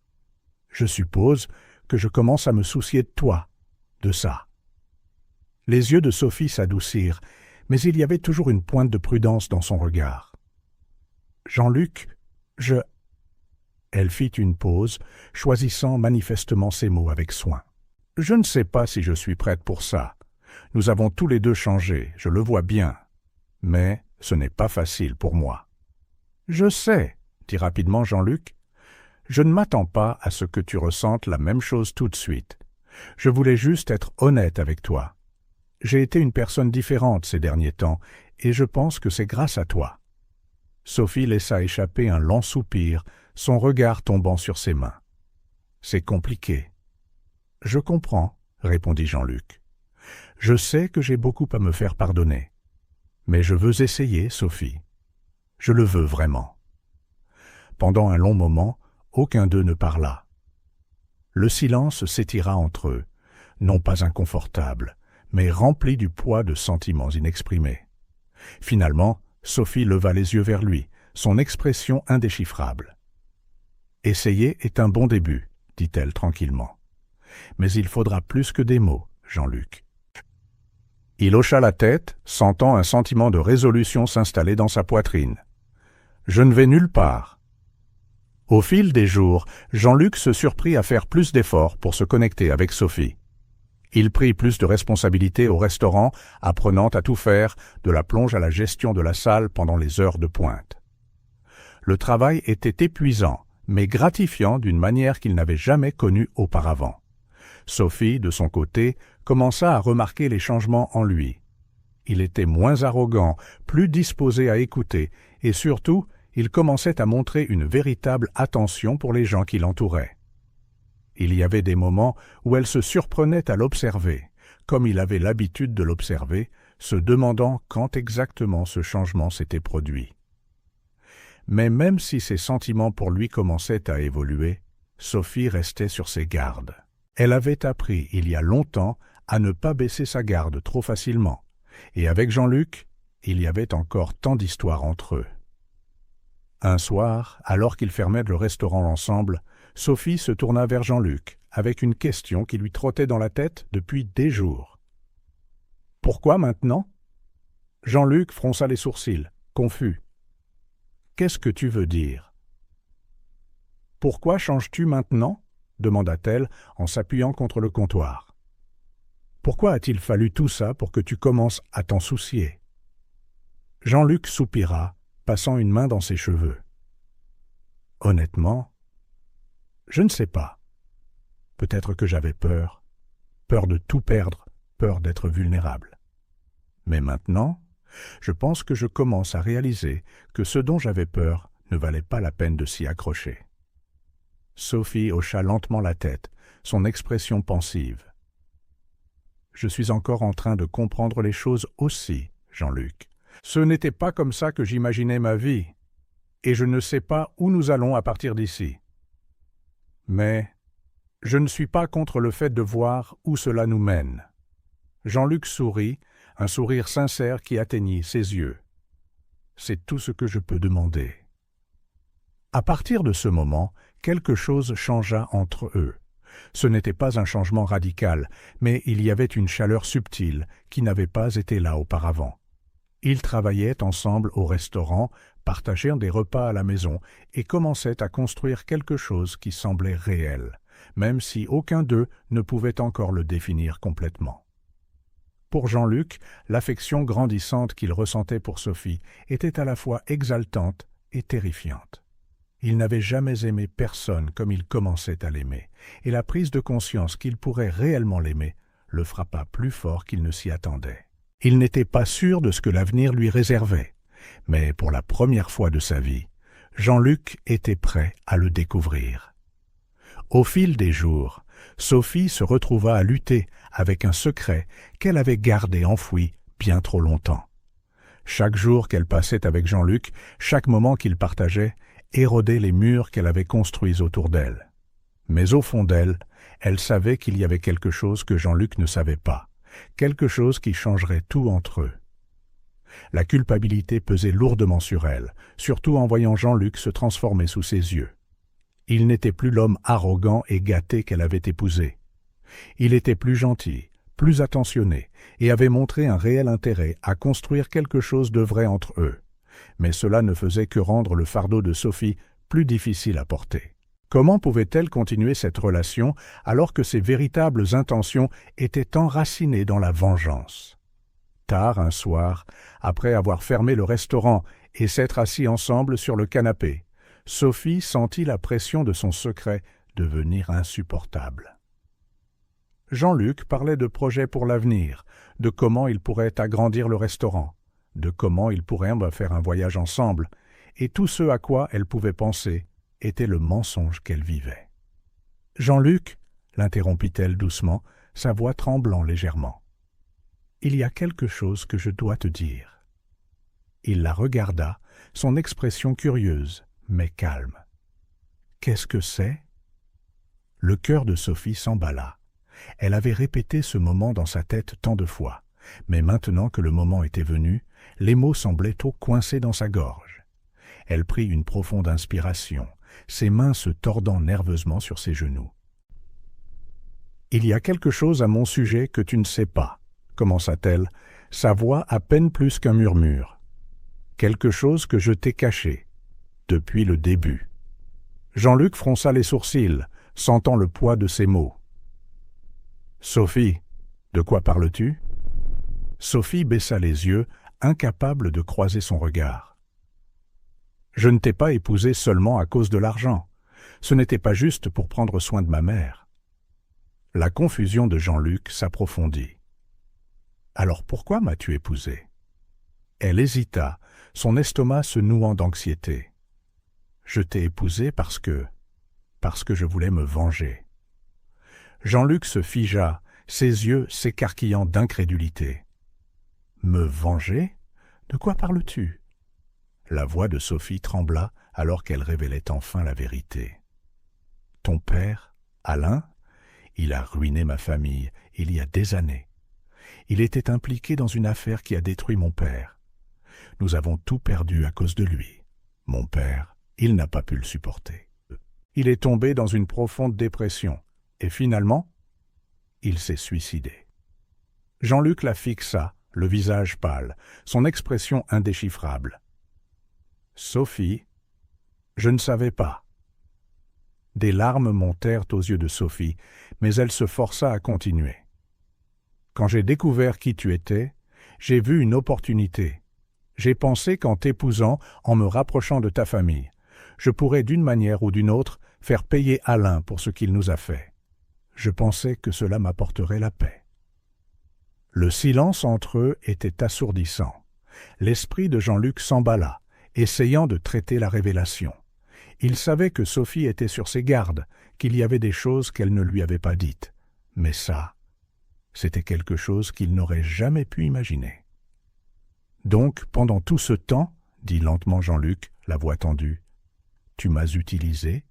« Je suppose que je commence à me soucier de toi, de ça. » Les yeux de Sophie s'adoucirent, mais il y avait toujours une pointe de prudence dans son regard. « Jean-Luc, je... » Elle fit une pause, choisissant manifestement ses mots avec soin. « Je ne sais pas si je suis prête pour ça. Nous avons tous les deux changé, je le vois bien. Mais ce n'est pas facile pour moi. »« Je sais, » dit rapidement Jean-Luc. « Je ne m'attends pas à ce que tu ressentes la même chose tout de suite. Je voulais juste être honnête avec toi. J'ai été une personne différente ces derniers temps, et je pense que c'est grâce à toi. » Sophie laissa échapper un long soupir, son regard tombant sur ses mains. « C'est compliqué. »« Je comprends, » répondit Jean-Luc. « Je sais que j'ai beaucoup à me faire pardonner. Mais je veux essayer, Sophie. Je le veux vraiment. » Pendant un long moment, aucun d'eux ne parla. Le silence s'étira entre eux, non pas inconfortable, mais rempli du poids de sentiments inexprimés. Finalement, Sophie leva les yeux vers lui, son expression indéchiffrable. « Essayer est un bon début, » dit-elle tranquillement. « Mais il faudra plus que des mots, Jean-Luc. » Il hocha la tête, sentant un sentiment de résolution s'installer dans sa poitrine. « Je ne vais nulle part. » Au fil des jours, Jean-Luc se surprit à faire plus d'efforts pour se connecter avec Sophie. Il prit plus de responsabilités au restaurant, apprenant à tout faire, de la plonge à la gestion de la salle pendant les heures de pointe. Le travail était épuisant, mais gratifiant d'une manière qu'il n'avait jamais connue auparavant. Sophie, de son côté, commença à remarquer les changements en lui. Il était moins arrogant, plus disposé à écouter, et surtout, il commençait à montrer une véritable attention pour les gens qui l'entouraient. Il y avait des moments où elle se surprenait à l'observer, comme il avait l'habitude de l'observer, se demandant quand exactement ce changement s'était produit. Mais même si ses sentiments pour lui commençaient à évoluer, Sophie restait sur ses gardes. Elle avait appris il y a longtemps à ne pas baisser sa garde trop facilement, et avec Jean-Luc, il y avait encore tant d'histoires entre eux. Un soir, alors qu'ils fermaient le restaurant ensemble, Sophie se tourna vers Jean-Luc avec une question qui lui trottait dans la tête depuis des jours. « Pourquoi maintenant ?» Jean-Luc fronça les sourcils, confus. « Qu'est-ce que tu veux dire ?»« Pourquoi changes-tu maintenant ?» demanda-t-elle en s'appuyant contre le comptoir. « Pourquoi a-t-il fallu tout ça pour que tu commences à t'en soucier ?» Jean-Luc soupira, passant une main dans ses cheveux. « Honnêtement, je ne sais pas. Peut-être que j'avais peur de tout perdre, peur d'être vulnérable. Mais maintenant, je pense que je commence à réaliser que ce dont j'avais peur ne valait pas la peine de s'y accrocher. » Sophie hocha lentement la tête, son expression pensive. « Je suis encore en train de comprendre les choses aussi, Jean-Luc. Ce n'était pas comme ça que j'imaginais ma vie, et je ne sais pas où nous allons à partir d'ici. Mais je ne suis pas contre le fait de voir où cela nous mène. » Jean-Luc sourit, un sourire sincère qui atteignit ses yeux. « C'est tout ce que je peux demander. » À partir de ce moment, quelque chose changea entre eux. Ce n'était pas un changement radical, mais il y avait une chaleur subtile qui n'avait pas été là auparavant. Ils travaillaient ensemble au restaurant, partageaient des repas à la maison et commençaient à construire quelque chose qui semblait réel, même si aucun d'eux ne pouvait encore le définir complètement. Pour Jean-Luc, l'affection grandissante qu'il ressentait pour Sophie était à la fois exaltante et terrifiante. Il n'avait jamais aimé personne comme il commençait à l'aimer, et la prise de conscience qu'il pourrait réellement l'aimer le frappa plus fort qu'il ne s'y attendait. Il n'était pas sûr de ce que l'avenir lui réservait, mais pour la première fois de sa vie, Jean-Luc était prêt à le découvrir. Au fil des jours, Sophie se retrouva à lutter avec un secret qu'elle avait gardé enfoui bien trop longtemps. Chaque jour qu'elle passait avec Jean-Luc, chaque moment qu'ils partageaient, érodait les murs qu'elle avait construits autour d'elle. Mais au fond d'elle, elle savait qu'il y avait quelque chose que Jean-Luc ne savait pas, quelque chose qui changerait tout entre eux. La culpabilité pesait lourdement sur elle, surtout en voyant Jean-Luc se transformer sous ses yeux. Il n'était plus l'homme arrogant et gâté qu'elle avait épousé. Il était plus gentil, plus attentionné, et avait montré un réel intérêt à construire quelque chose de vrai entre eux. Mais cela ne faisait que rendre le fardeau de Sophie plus difficile à porter. Comment pouvait-elle continuer cette relation alors que ses véritables intentions étaient enracinées dans la vengeance? Tard un soir, après avoir fermé le restaurant et s'être assis ensemble sur le canapé, Sophie sentit la pression de son secret devenir insupportable. Jean-Luc parlait de projets pour l'avenir, de comment il pourrait agrandir le restaurant, de comment ils pourraient faire un voyage ensemble, et tout ce à quoi elle pouvait penser était le mensonge qu'elle vivait. « Jean-Luc, » l'interrompit-elle doucement, sa voix tremblant légèrement, « il y a quelque chose que je dois te dire. » Il la regarda, son expression curieuse, mais calme. « Qu'est-ce que c'est ?» Le cœur de Sophie s'emballa. Elle avait répété ce moment dans sa tête tant de fois, mais maintenant que le moment était venu, les mots semblaient trop coincés dans sa gorge. Elle prit une profonde inspiration, ses mains se tordant nerveusement sur ses genoux. « Il y a quelque chose à mon sujet que tu ne sais pas, » commença-t-elle, sa voix à peine plus qu'un murmure. « Quelque chose que je t'ai caché, depuis le début. » Jean-Luc fronça les sourcils, sentant le poids de ses mots. « Sophie, de quoi parles-tu » Sophie baissa les yeux, incapable de croiser son regard. « Je ne t'ai pas épousée seulement à cause de l'argent. Ce n'était pas juste pour prendre soin de ma mère. » La confusion de Jean-Luc s'approfondit. « Alors pourquoi m'as-tu épousée » Elle hésita, son estomac se nouant d'anxiété. « Je t'ai épousée parce que je voulais me venger. » Jean-Luc se figea, ses yeux s'écarquillant d'incrédulité. « Me venger ? De quoi parles-tu » La voix de Sophie trembla alors qu'elle révélait enfin la vérité. « Ton père, Alain, il a ruiné ma famille il y a des années. Il était impliqué dans une affaire qui a détruit mon père. Nous avons tout perdu à cause de lui. Mon père, il n'a pas pu le supporter. Il est tombé dans une profonde dépression et finalement, il s'est suicidé. » Jean-Luc la fixa, le visage pâle, son expression indéchiffrable. « Sophie, je ne savais pas. » Des larmes montèrent aux yeux de Sophie, mais elle se força à continuer. « Quand j'ai découvert qui tu étais, j'ai vu une opportunité. J'ai pensé qu'en t'épousant, en me rapprochant de ta famille, je pourrais d'une manière ou d'une autre faire payer Alain pour ce qu'il nous a fait. Je pensais que cela m'apporterait la paix. » Le silence entre eux était assourdissant. L'esprit de Jean-Luc s'emballa, essayant de traiter la révélation. Il savait que Sophie était sur ses gardes, qu'il y avait des choses qu'elle ne lui avait pas dites. Mais ça, c'était quelque chose qu'il n'aurait jamais pu imaginer. « Donc, pendant tout ce temps, dit lentement Jean-Luc, la voix tendue, tu m'as utilisé ?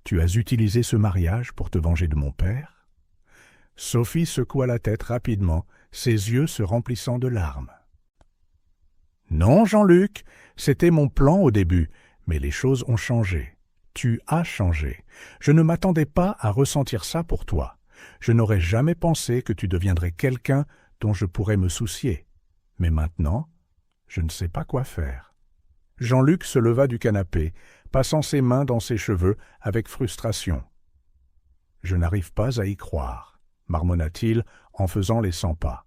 Tu as utilisé ce mariage pour te venger de mon père ?» Sophie secoua la tête rapidement, ses yeux se remplissant de larmes. « Non, Jean-Luc, c'était mon plan au début, mais les choses ont changé. Tu as changé. Je ne m'attendais pas à ressentir ça pour toi. Je n'aurais jamais pensé que tu deviendrais quelqu'un dont je pourrais me soucier. Mais maintenant, je ne sais pas quoi faire. » Jean-Luc se leva du canapé, passant ses mains dans ses cheveux avec frustration. « Je n'arrive pas à y croire. » marmonna-t-il en faisant les 100 pas.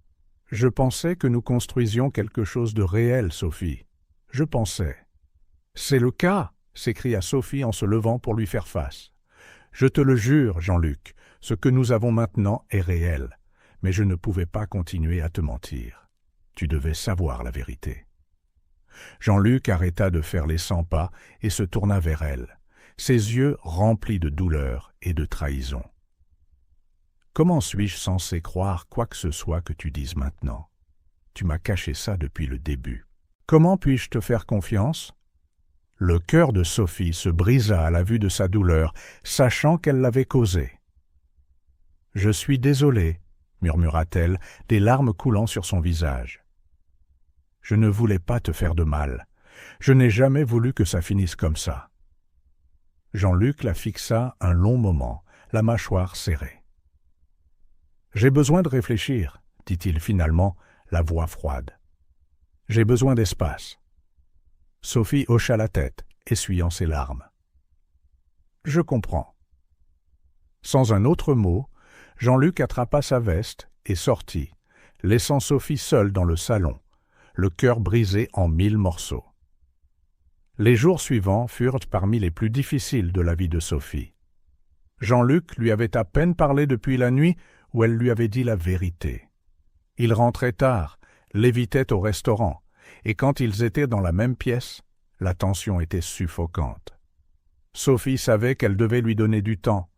« Je pensais que nous construisions quelque chose de réel, Sophie. Je pensais. »« C'est le cas !» s'écria Sophie en se levant pour lui faire face. « Je te le jure, Jean-Luc, ce que nous avons maintenant est réel, mais je ne pouvais pas continuer à te mentir. Tu devais savoir la vérité. » Jean-Luc arrêta de faire les 100 pas et se tourna vers elle, ses yeux remplis de douleur et de trahison. « Comment suis-je censé croire quoi que ce soit que tu dises maintenant ? Tu m'as caché ça depuis le début. Comment puis-je te faire confiance ?» Le cœur de Sophie se brisa à la vue de sa douleur, sachant qu'elle l'avait causée. « Je suis désolée, » murmura-t-elle, des larmes coulant sur son visage. « Je ne voulais pas te faire de mal. Je n'ai jamais voulu que ça finisse comme ça. » Jean-Luc la fixa un long moment, la mâchoire serrée. « J'ai besoin de réfléchir, » dit-il finalement, la voix froide. « J'ai besoin d'espace. » Sophie hocha la tête, essuyant ses larmes. « Je comprends. » Sans un autre mot, Jean-Luc attrapa sa veste et sortit, laissant Sophie seule dans le salon, le cœur brisé en 1000 morceaux. Les jours suivants furent parmi les plus difficiles de la vie de Sophie. Jean-Luc lui avait à peine parlé depuis la nuit où elle lui avait dit la vérité. Il rentrait tard, l'évitait au restaurant, et quand ils étaient dans la même pièce, la tension était suffocante. Sophie savait qu'elle devait lui donner du temps,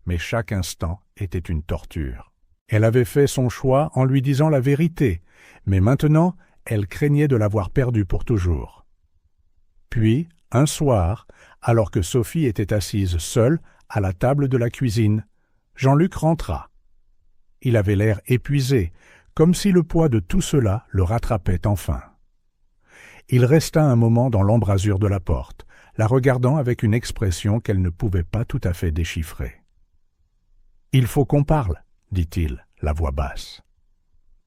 mais chaque instant était une torture. Elle avait fait son choix en lui disant la vérité, mais maintenant, elle craignait de l'avoir perdue pour toujours. Puis, un soir, alors que Sophie était assise seule à la table de la cuisine, Jean-Luc rentra. Il avait l'air épuisé, comme si le poids de tout cela le rattrapait enfin. Il resta un moment dans l'embrasure de la porte, la regardant avec une expression qu'elle ne pouvait pas tout à fait déchiffrer. « Il faut qu'on parle, dit-il, la voix basse.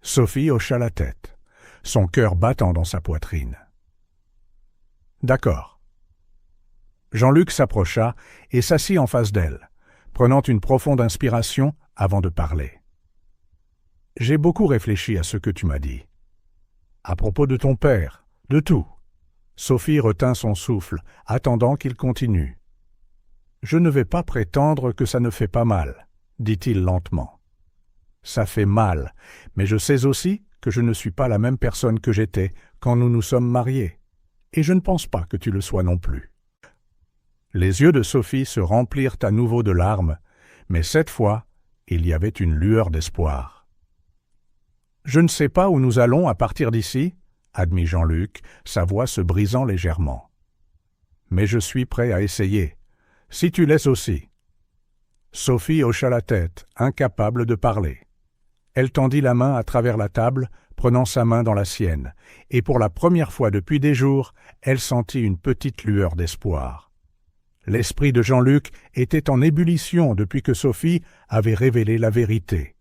Sophie hocha la tête, son cœur battant dans sa poitrine. « D'accord. » Jean-Luc s'approcha et s'assit en face d'elle, prenant une profonde inspiration avant de parler. « J'ai beaucoup réfléchi à ce que tu m'as dit. À propos de ton père, de tout. » Sophie retint son souffle, attendant qu'il continue. « Je ne vais pas prétendre que ça ne fait pas mal, » dit-il lentement. « Ça fait mal, mais je sais aussi que je ne suis pas la même personne que j'étais quand nous nous sommes mariés, et je ne pense pas que tu le sois non plus. » Les yeux de Sophie se remplirent à nouveau de larmes, mais cette fois, il y avait une lueur d'espoir. « Je ne sais pas où nous allons à partir d'ici, » admit Jean-Luc, sa voix se brisant légèrement. « Mais je suis prêt à essayer, si tu laisses aussi. » Sophie hocha la tête, incapable de parler. Elle tendit la main à travers la table, prenant sa main dans la sienne, et pour la première fois depuis des jours, elle sentit une petite lueur d'espoir. L'esprit de Jean-Luc était en ébullition depuis que Sophie avait révélé la vérité.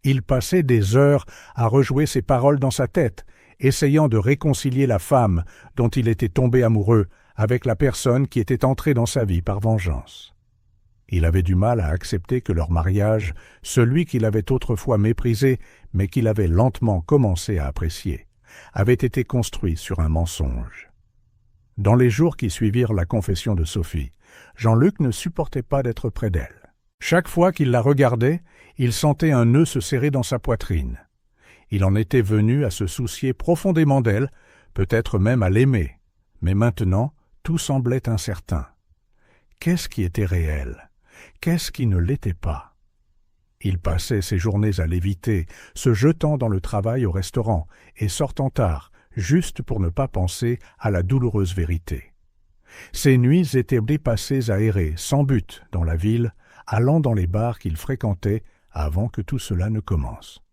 Il passait des heures à rejouer ces paroles dans sa tête, essayant de réconcilier la femme dont il était tombé amoureux avec la personne qui était entrée dans sa vie par vengeance. Il avait du mal à accepter que leur mariage, celui qu'il avait autrefois méprisé, mais qu'il avait lentement commencé à apprécier, avait été construit sur un mensonge. Dans les jours qui suivirent la confession de Sophie, Jean-Luc ne supportait pas d'être près d'elle. Chaque fois qu'il la regardait, il sentait un nœud se serrer dans sa poitrine. Il en était venu à se soucier profondément d'elle, peut-être même à l'aimer, mais maintenant tout semblait incertain. Qu'est-ce qui était réel? Qu'est-ce qui ne l'était pas? Il passait ses journées à l'éviter, se jetant dans le travail au restaurant et sortant tard, juste pour ne pas penser à la douloureuse vérité. Ses nuits étaient dépassées à errer, sans but, dans la ville, allant dans les bars qu'il fréquentait avant que tout cela ne commence.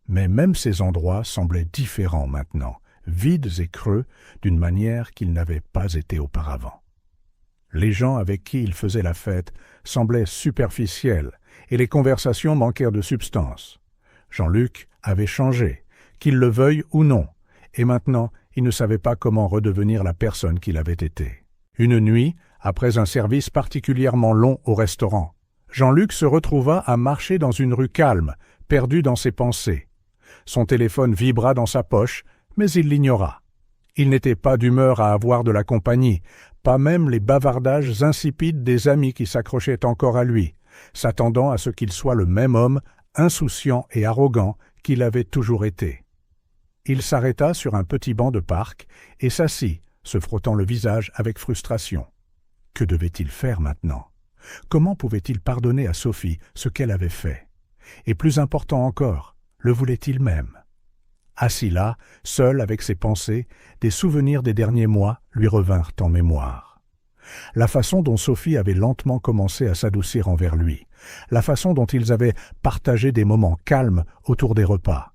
Mais même ces endroits semblaient différents maintenant, vides et creux, d'une manière qu'ils n'avaient pas été auparavant. Les gens avec qui il faisait la fête semblaient superficiels, et les conversations manquèrent de substance. Jean-Luc avait changé, qu'il le veuille ou non, et maintenant il ne savait pas comment redevenir la personne qu'il avait été. Une nuit, après un service particulièrement long au restaurant, Jean-Luc se retrouva à marcher dans une rue calme, perdu dans ses pensées. Son téléphone vibra dans sa poche, mais il l'ignora. Il n'était pas d'humeur à avoir de la compagnie, pas même les bavardages insipides des amis qui s'accrochaient encore à lui, s'attendant à ce qu'il soit le même homme, insouciant et arrogant qu'il avait toujours été. Il s'arrêta sur un petit banc de parc et s'assit, se frottant le visage avec frustration. Que devait-il faire maintenant? Comment pouvait-il pardonner à Sophie ce qu'elle avait fait? Et plus important encore, le voulait-il même? Assis là, seul avec ses pensées, des souvenirs des derniers mois lui revinrent en mémoire. La façon dont Sophie avait lentement commencé à s'adoucir envers lui, la façon dont ils avaient partagé des moments calmes autour des repas,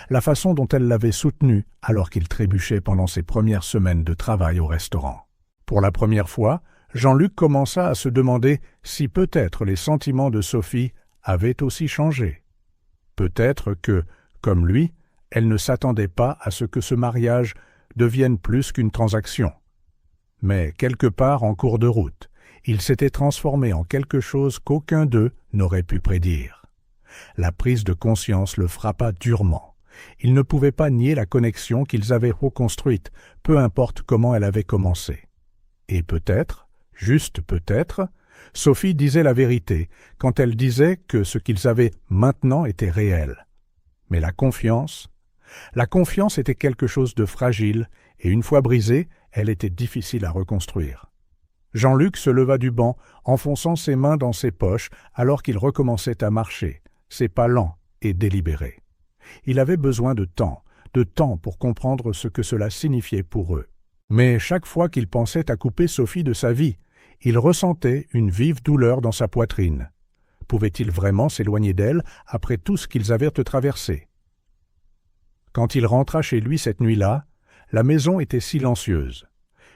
la façon dont elle l'avait soutenu alors qu'il trébuchait pendant ses premières semaines de travail au restaurant. Pour la première fois, Jean-Luc commença à se demander si peut-être les sentiments de Sophie avaient aussi changé. Peut-être que, comme lui, elle ne s'attendait pas à ce que ce mariage devienne plus qu'une transaction. Mais quelque part en cours de route, il s'était transformé en quelque chose qu'aucun d'eux n'aurait pu prédire. La prise de conscience le frappa durement. Il ne pouvait pas nier la connexion qu'ils avaient reconstruite, peu importe comment elle avait commencé. Et peut-être, juste peut-être, Sophie disait la vérité quand elle disait que ce qu'ils avaient maintenant était réel. Mais la confiance était quelque chose de fragile, et une fois brisée, elle était difficile à reconstruire. Jean-Luc se leva du banc, enfonçant ses mains dans ses poches alors qu'il recommençait à marcher, ses pas lents et délibérés. Il avait besoin de temps pour comprendre ce que cela signifiait pour eux. Mais chaque fois qu'il pensait à couper Sophie de sa vie, il ressentait une vive douleur dans sa poitrine. Pouvait-il vraiment s'éloigner d'elle après tout ce qu'ils avaient traversé? Quand il rentra chez lui cette nuit-là, la maison était silencieuse.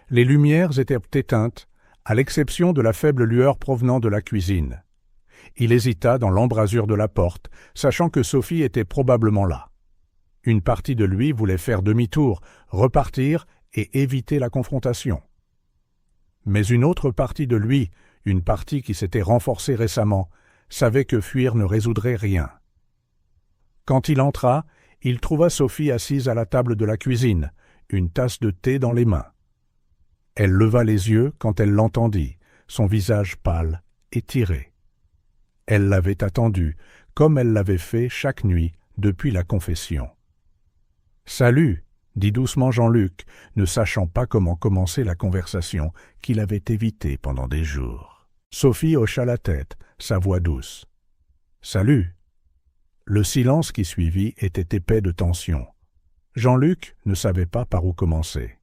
Les lumières étaient éteintes, à l'exception de la faible lueur provenant de la cuisine. Il hésita dans l'embrasure de la porte, sachant que Sophie était probablement là. Une partie de lui voulait faire demi-tour, repartir et éviter la confrontation. Mais une autre partie de lui, une partie qui s'était renforcée récemment, savait que fuir ne résoudrait rien. Quand il entra, il trouva Sophie assise à la table de la cuisine, une tasse de thé dans les mains. Elle leva les yeux quand elle l'entendit, son visage pâle et tiré. Elle l'avait attendu, comme elle l'avait fait chaque nuit depuis la confession. « Salut !» dit doucement Jean-Luc, ne sachant pas comment commencer la conversation qu'il avait évitée pendant des jours. Sophie hocha la tête, sa voix douce. « Salut !» Le silence qui suivit était épais de tension. Jean-Luc ne savait pas par où commencer.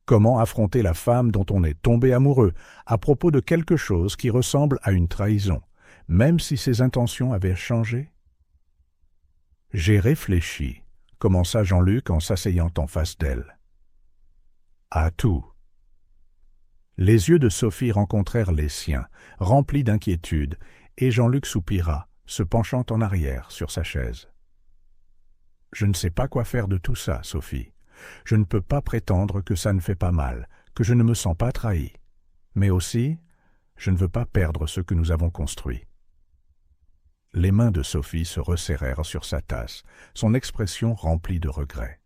Comment affronter la femme dont on est tombé amoureux à propos de quelque chose qui ressemble à une trahison, même si ses intentions avaient changé? « J'ai réfléchi », commença Jean-Luc en s'asseyant en face d'elle. « À tout. » Les yeux de Sophie rencontrèrent les siens, remplis d'inquiétude, et Jean-Luc soupira, se penchant en arrière sur sa chaise. « Je ne sais pas quoi faire de tout ça, Sophie. Je ne peux pas prétendre que ça ne fait pas mal, que je ne me sens pas trahi. Mais aussi, je ne veux pas perdre ce que nous avons construit. » Les mains de Sophie se resserrèrent sur sa tasse, son expression remplie de regret.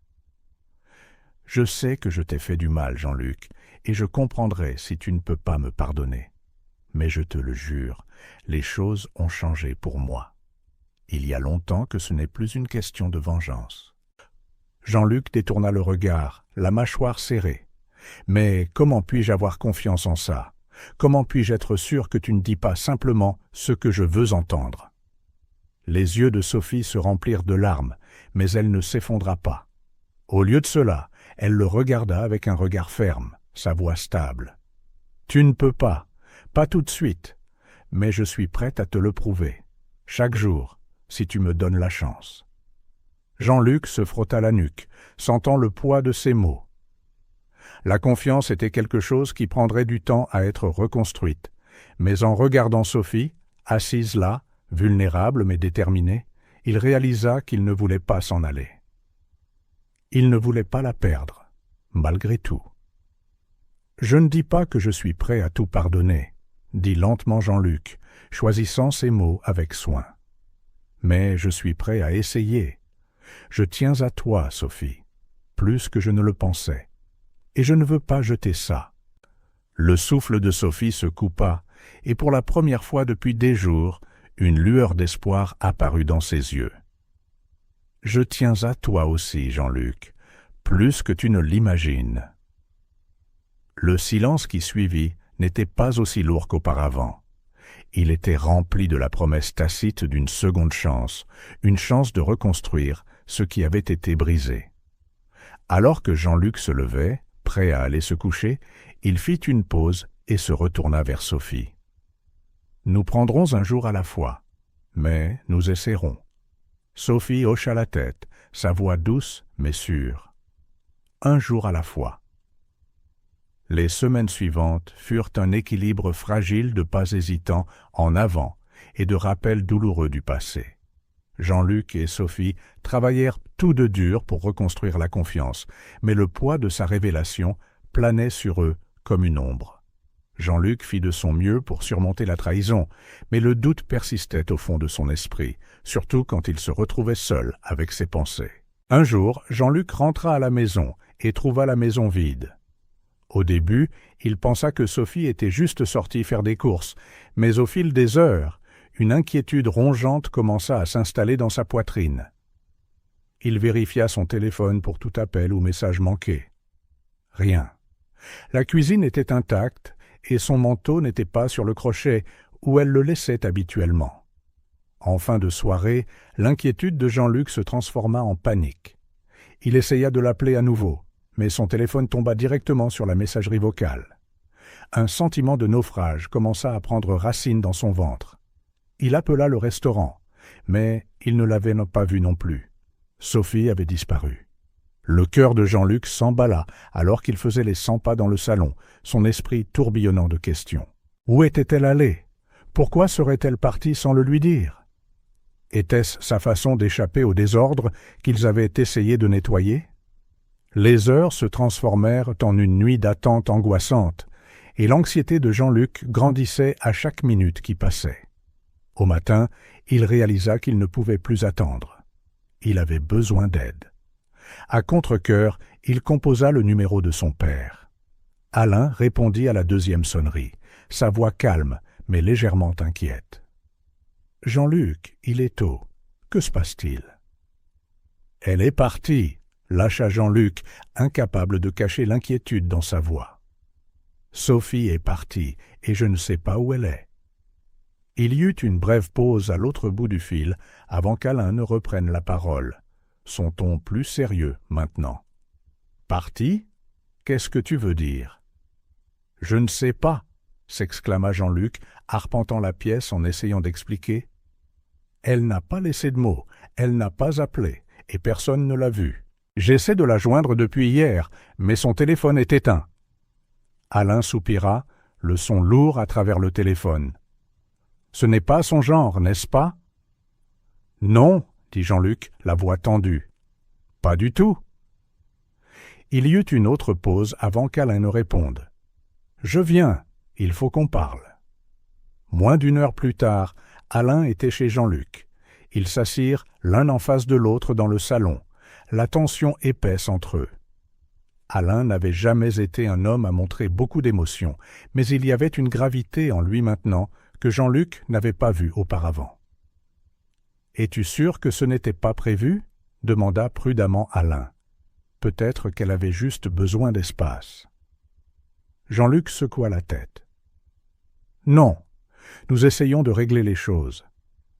« Je sais que je t'ai fait du mal, Jean-Luc, et je comprendrai si tu ne peux pas me pardonner. Mais je te le jure, les choses ont changé pour moi. Il y a longtemps que ce n'est plus une question de vengeance. » Jean-Luc détourna le regard, la mâchoire serrée. « Mais comment puis-je avoir confiance en ça? Comment puis-je être sûr que tu ne dis pas simplement ce que je veux entendre ?» Les yeux de Sophie se remplirent de larmes, mais elle ne s'effondra pas. Au lieu de cela, elle le regarda avec un regard ferme, sa voix stable. « Tu ne peux pas tout de suite, mais je suis prête à te le prouver, chaque jour, si tu me donnes la chance. » Jean-Luc se frotta la nuque, sentant le poids de ses mots. La confiance était quelque chose qui prendrait du temps à être reconstruite, mais en regardant Sophie, assise là, vulnérable mais déterminé, il réalisa qu'il ne voulait pas s'en aller. Il ne voulait pas la perdre, malgré tout. « Je ne dis pas que je suis prêt à tout pardonner, » dit lentement Jean-Luc, choisissant ses mots avec soin. « Mais je suis prêt à essayer. Je tiens à toi, Sophie, plus que je ne le pensais, et je ne veux pas jeter ça. » Le souffle de Sophie se coupa, et pour la première fois depuis des jours, une lueur d'espoir apparut dans ses yeux. « Je tiens à toi aussi, Jean-Luc, plus que tu ne l'imagines. » Le silence qui suivit n'était pas aussi lourd qu'auparavant. Il était rempli de la promesse tacite d'une seconde chance, une chance de reconstruire ce qui avait été brisé. Alors que Jean-Luc se levait, prêt à aller se coucher, il fit une pause et se retourna vers Sophie. « Nous prendrons un jour à la fois, mais nous essaierons. » Sophie hocha la tête, sa voix douce mais sûre. « Un jour à la fois. » Les semaines suivantes furent un équilibre fragile de pas hésitants en avant et de rappels douloureux du passé. Jean-Luc et Sophie travaillèrent tous deux dur pour reconstruire la confiance, mais le poids de sa révélation planait sur eux comme une ombre. Jean-Luc fit de son mieux pour surmonter la trahison, mais le doute persistait au fond de son esprit, surtout quand il se retrouvait seul avec ses pensées. Un jour, Jean-Luc rentra à la maison et trouva la maison vide. Au début, il pensa que Sophie était juste sortie faire des courses, mais au fil des heures, une inquiétude rongeante commença à s'installer dans sa poitrine. Il vérifia son téléphone pour tout appel ou message manqué. Rien. La cuisine était intacte et son manteau n'était pas sur le crochet où elle le laissait habituellement. En fin de soirée, l'inquiétude de Jean-Luc se transforma en panique. Il essaya de l'appeler à nouveau, mais son téléphone tomba directement sur la messagerie vocale. Un sentiment de naufrage commença à prendre racine dans son ventre. Il appela le restaurant, mais il ne l'avait pas vu non plus. Sophie avait disparu. Le cœur de Jean-Luc s'emballa alors qu'il faisait les 100 pas dans le salon, son esprit tourbillonnant de questions. Où était-elle allée? Pourquoi serait-elle partie sans le lui dire? Était-ce sa façon d'échapper au désordre qu'ils avaient essayé de nettoyer? Les heures se transformèrent en une nuit d'attente angoissante, et l'anxiété de Jean-Luc grandissait à chaque minute qui passait. Au matin, il réalisa qu'il ne pouvait plus attendre. Il avait besoin d'aide. À contre-cœur, il composa le numéro de son père. Alain répondit à la deuxième sonnerie, sa voix calme, mais légèrement inquiète. « Jean-Luc, il est tôt. Que se passe-t-il » ? « Elle est partie » lâcha Jean-Luc, incapable de cacher l'inquiétude dans sa voix. « Sophie est partie, et je ne sais pas où elle est. » Il y eut une brève pause à l'autre bout du fil avant qu'Alain ne reprenne la parole, son ton plus sérieux maintenant. « Partie ? Qu'est-ce que tu veux dire ?»« Je ne sais pas » s'exclama Jean-Luc, arpentant la pièce en essayant d'expliquer. « Elle n'a pas laissé de mots, elle n'a pas appelé, et personne ne l'a vue. J'essaie de la joindre depuis hier, mais son téléphone est éteint. » Alain soupira, le son lourd à travers le téléphone. « Ce n'est pas son genre, n'est-ce pas ?»« Non, » dit Jean-Luc, la voix tendue. « Pas du tout. » Il y eut une autre pause avant qu'Alain ne réponde. « Je viens, il faut qu'on parle. » Moins d'une heure plus tard, Alain était chez Jean-Luc. Ils s'assirent l'un en face de l'autre dans le salon, la tension épaisse entre eux. Alain n'avait jamais été un homme à montrer beaucoup d'émotions, mais il y avait une gravité en lui maintenant que Jean-Luc n'avait pas vue auparavant. « Es-tu sûr que ce n'était pas prévu ?» demanda prudemment Alain. Peut-être qu'elle avait juste besoin d'espace. Jean-Luc secoua la tête. « Non, nous essayons de régler les choses.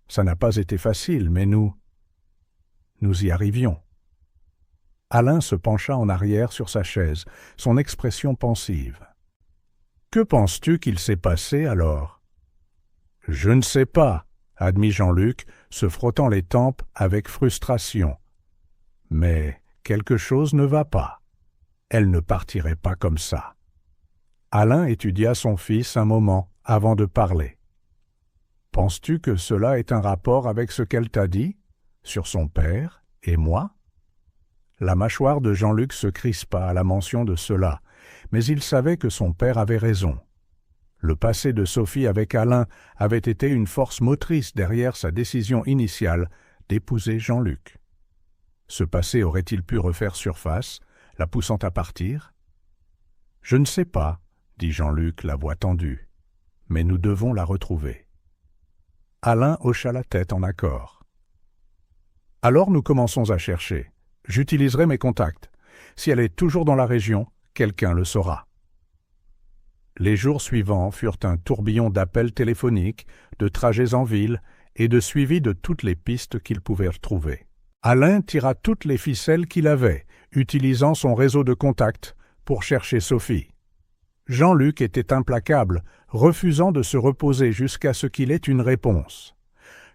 Ça n'a pas été facile, mais nous y arrivions. » Alain se pencha en arrière sur sa chaise, son expression pensive. « Que penses-tu qu'il s'est passé alors ?»« Je ne sais pas, » admit Jean-Luc, se frottant les tempes avec frustration. « Mais quelque chose ne va pas. Elle ne partirait pas comme ça. » Alain étudia son fils un moment avant de parler. « Penses-tu que cela ait un rapport avec ce qu'elle t'a dit, sur son père et moi ?» La mâchoire de Jean-Luc se crispa à la mention de cela, mais il savait que son père avait raison. Le passé de Sophie avec Alain avait été une force motrice derrière sa décision initiale d'épouser Jean-Luc. Ce passé aurait-il pu refaire surface, la poussant à partir ? « Je ne sais pas, » dit Jean-Luc, la voix tendue, « mais nous devons la retrouver. » Alain hocha la tête en accord. « Alors nous commençons à chercher. J'utiliserai mes contacts. Si elle est toujours dans la région, quelqu'un le saura. » Les jours suivants furent un tourbillon d'appels téléphoniques, de trajets en ville et de suivi de toutes les pistes qu'ils pouvaient retrouver. Alain tira toutes les ficelles qu'il avait, utilisant son réseau de contacts pour chercher Sophie. Jean-Luc était implacable, refusant de se reposer jusqu'à ce qu'il ait une réponse.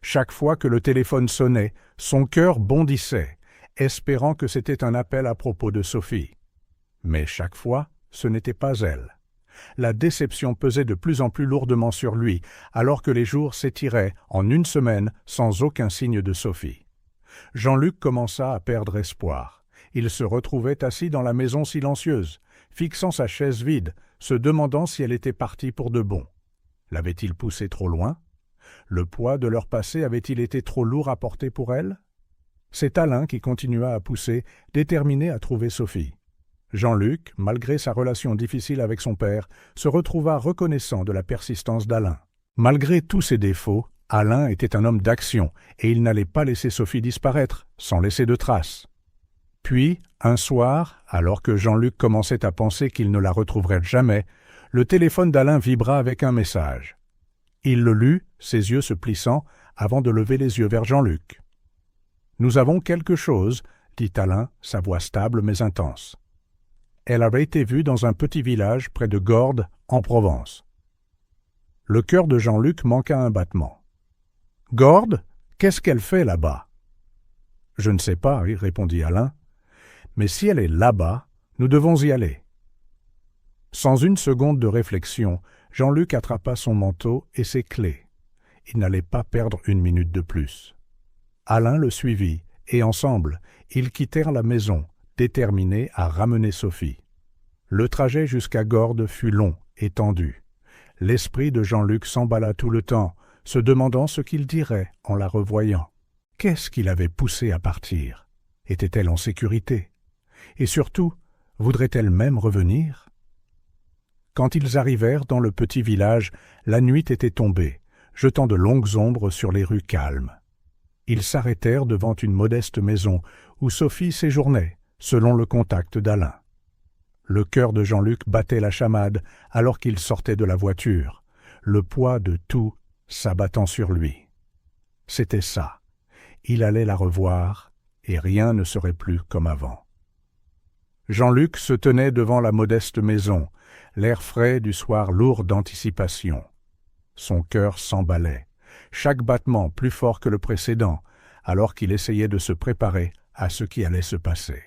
Chaque fois que le téléphone sonnait, son cœur bondissait, espérant que c'était un appel à propos de Sophie. Mais chaque fois, ce n'était pas elle. La déception pesait de plus en plus lourdement sur lui, alors que les jours s'étiraient en une semaine sans aucun signe de Sophie. Jean-Luc commença à perdre espoir. Il se retrouvait assis dans la maison silencieuse, fixant sa chaise vide, se demandant si elle était partie pour de bon. L'avait-il poussée trop loin ? Le poids de leur passé avait-il été trop lourd à porter pour elle ? C'est Alain qui continua à pousser, déterminé à trouver Sophie. Jean-Luc, malgré sa relation difficile avec son père, se retrouva reconnaissant de la persistance d'Alain. Malgré tous ses défauts, Alain était un homme d'action et il n'allait pas laisser Sophie disparaître, sans laisser de traces. Puis, un soir, alors que Jean-Luc commençait à penser qu'il ne la retrouverait jamais, le téléphone d'Alain vibra avec un message. Il le lut, ses yeux se plissant, avant de lever les yeux vers Jean-Luc. « Nous avons quelque chose, » dit Alain, sa voix stable mais intense. Elle avait été vue dans un petit village près de Gordes, en Provence. Le cœur de Jean-Luc manqua un battement. « Gordes ? Qu'est-ce qu'elle fait là-bas ?»« Je ne sais pas, » répondit Alain. « Mais si elle est là-bas, nous devons y aller. » Sans une seconde de réflexion, Jean-Luc attrapa son manteau et ses clés. Il n'allait pas perdre une minute de plus. Alain le suivit, et ensemble, ils quittèrent la maison, déterminés à ramener Sophie. Le trajet jusqu'à Gordes fut long et tendu. L'esprit de Jean-Luc s'emballa tout le temps, se demandant ce qu'il dirait en la revoyant. Qu'est-ce qui l'avait poussée à partir? Était-elle en sécurité? Et surtout, voudrait-elle même revenir? Quand ils arrivèrent dans le petit village, la nuit était tombée, jetant de longues ombres sur les rues calmes. Ils s'arrêtèrent devant une modeste maison où Sophie séjournait, selon le contact d'Alain. Le cœur de Jean-Luc battait la chamade alors qu'il sortait de la voiture, le poids de tout s'abattant sur lui. C'était ça. Il allait la revoir, et rien ne serait plus comme avant. Jean-Luc se tenait devant la modeste maison, l'air frais du soir lourd d'anticipation. Son cœur s'emballait, chaque battement plus fort que le précédent, alors qu'il essayait de se préparer à ce qui allait se passer.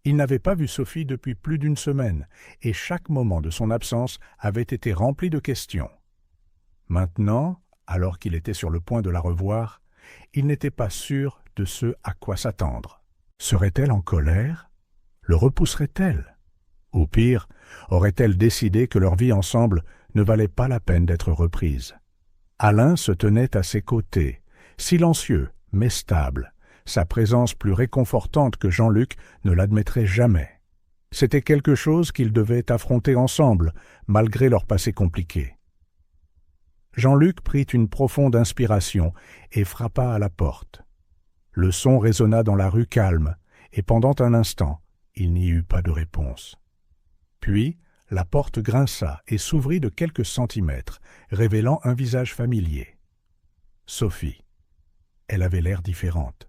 Il n'avait pas vu Sophie depuis plus d'une semaine, et chaque moment de son absence avait été rempli de questions. Maintenant, alors qu'il était sur le point de la revoir, il n'était pas sûr de ce à quoi s'attendre. Serait-elle en colère? Le repousserait-elle? Au pire, aurait-elle décidé que leur vie ensemble ne valait pas la peine d'être reprise? Alain se tenait à ses côtés, silencieux mais stable, sa présence plus réconfortante que Jean-Luc ne l'admettrait jamais. C'était quelque chose qu'ils devaient affronter ensemble, malgré leur passé compliqué. Jean-Luc prit une profonde inspiration et frappa à la porte. Le son résonna dans la rue calme, et pendant un instant, il n'y eut pas de réponse. Puis, la porte grinça et s'ouvrit de quelques centimètres, révélant un visage familier. Sophie. Elle avait l'air différente.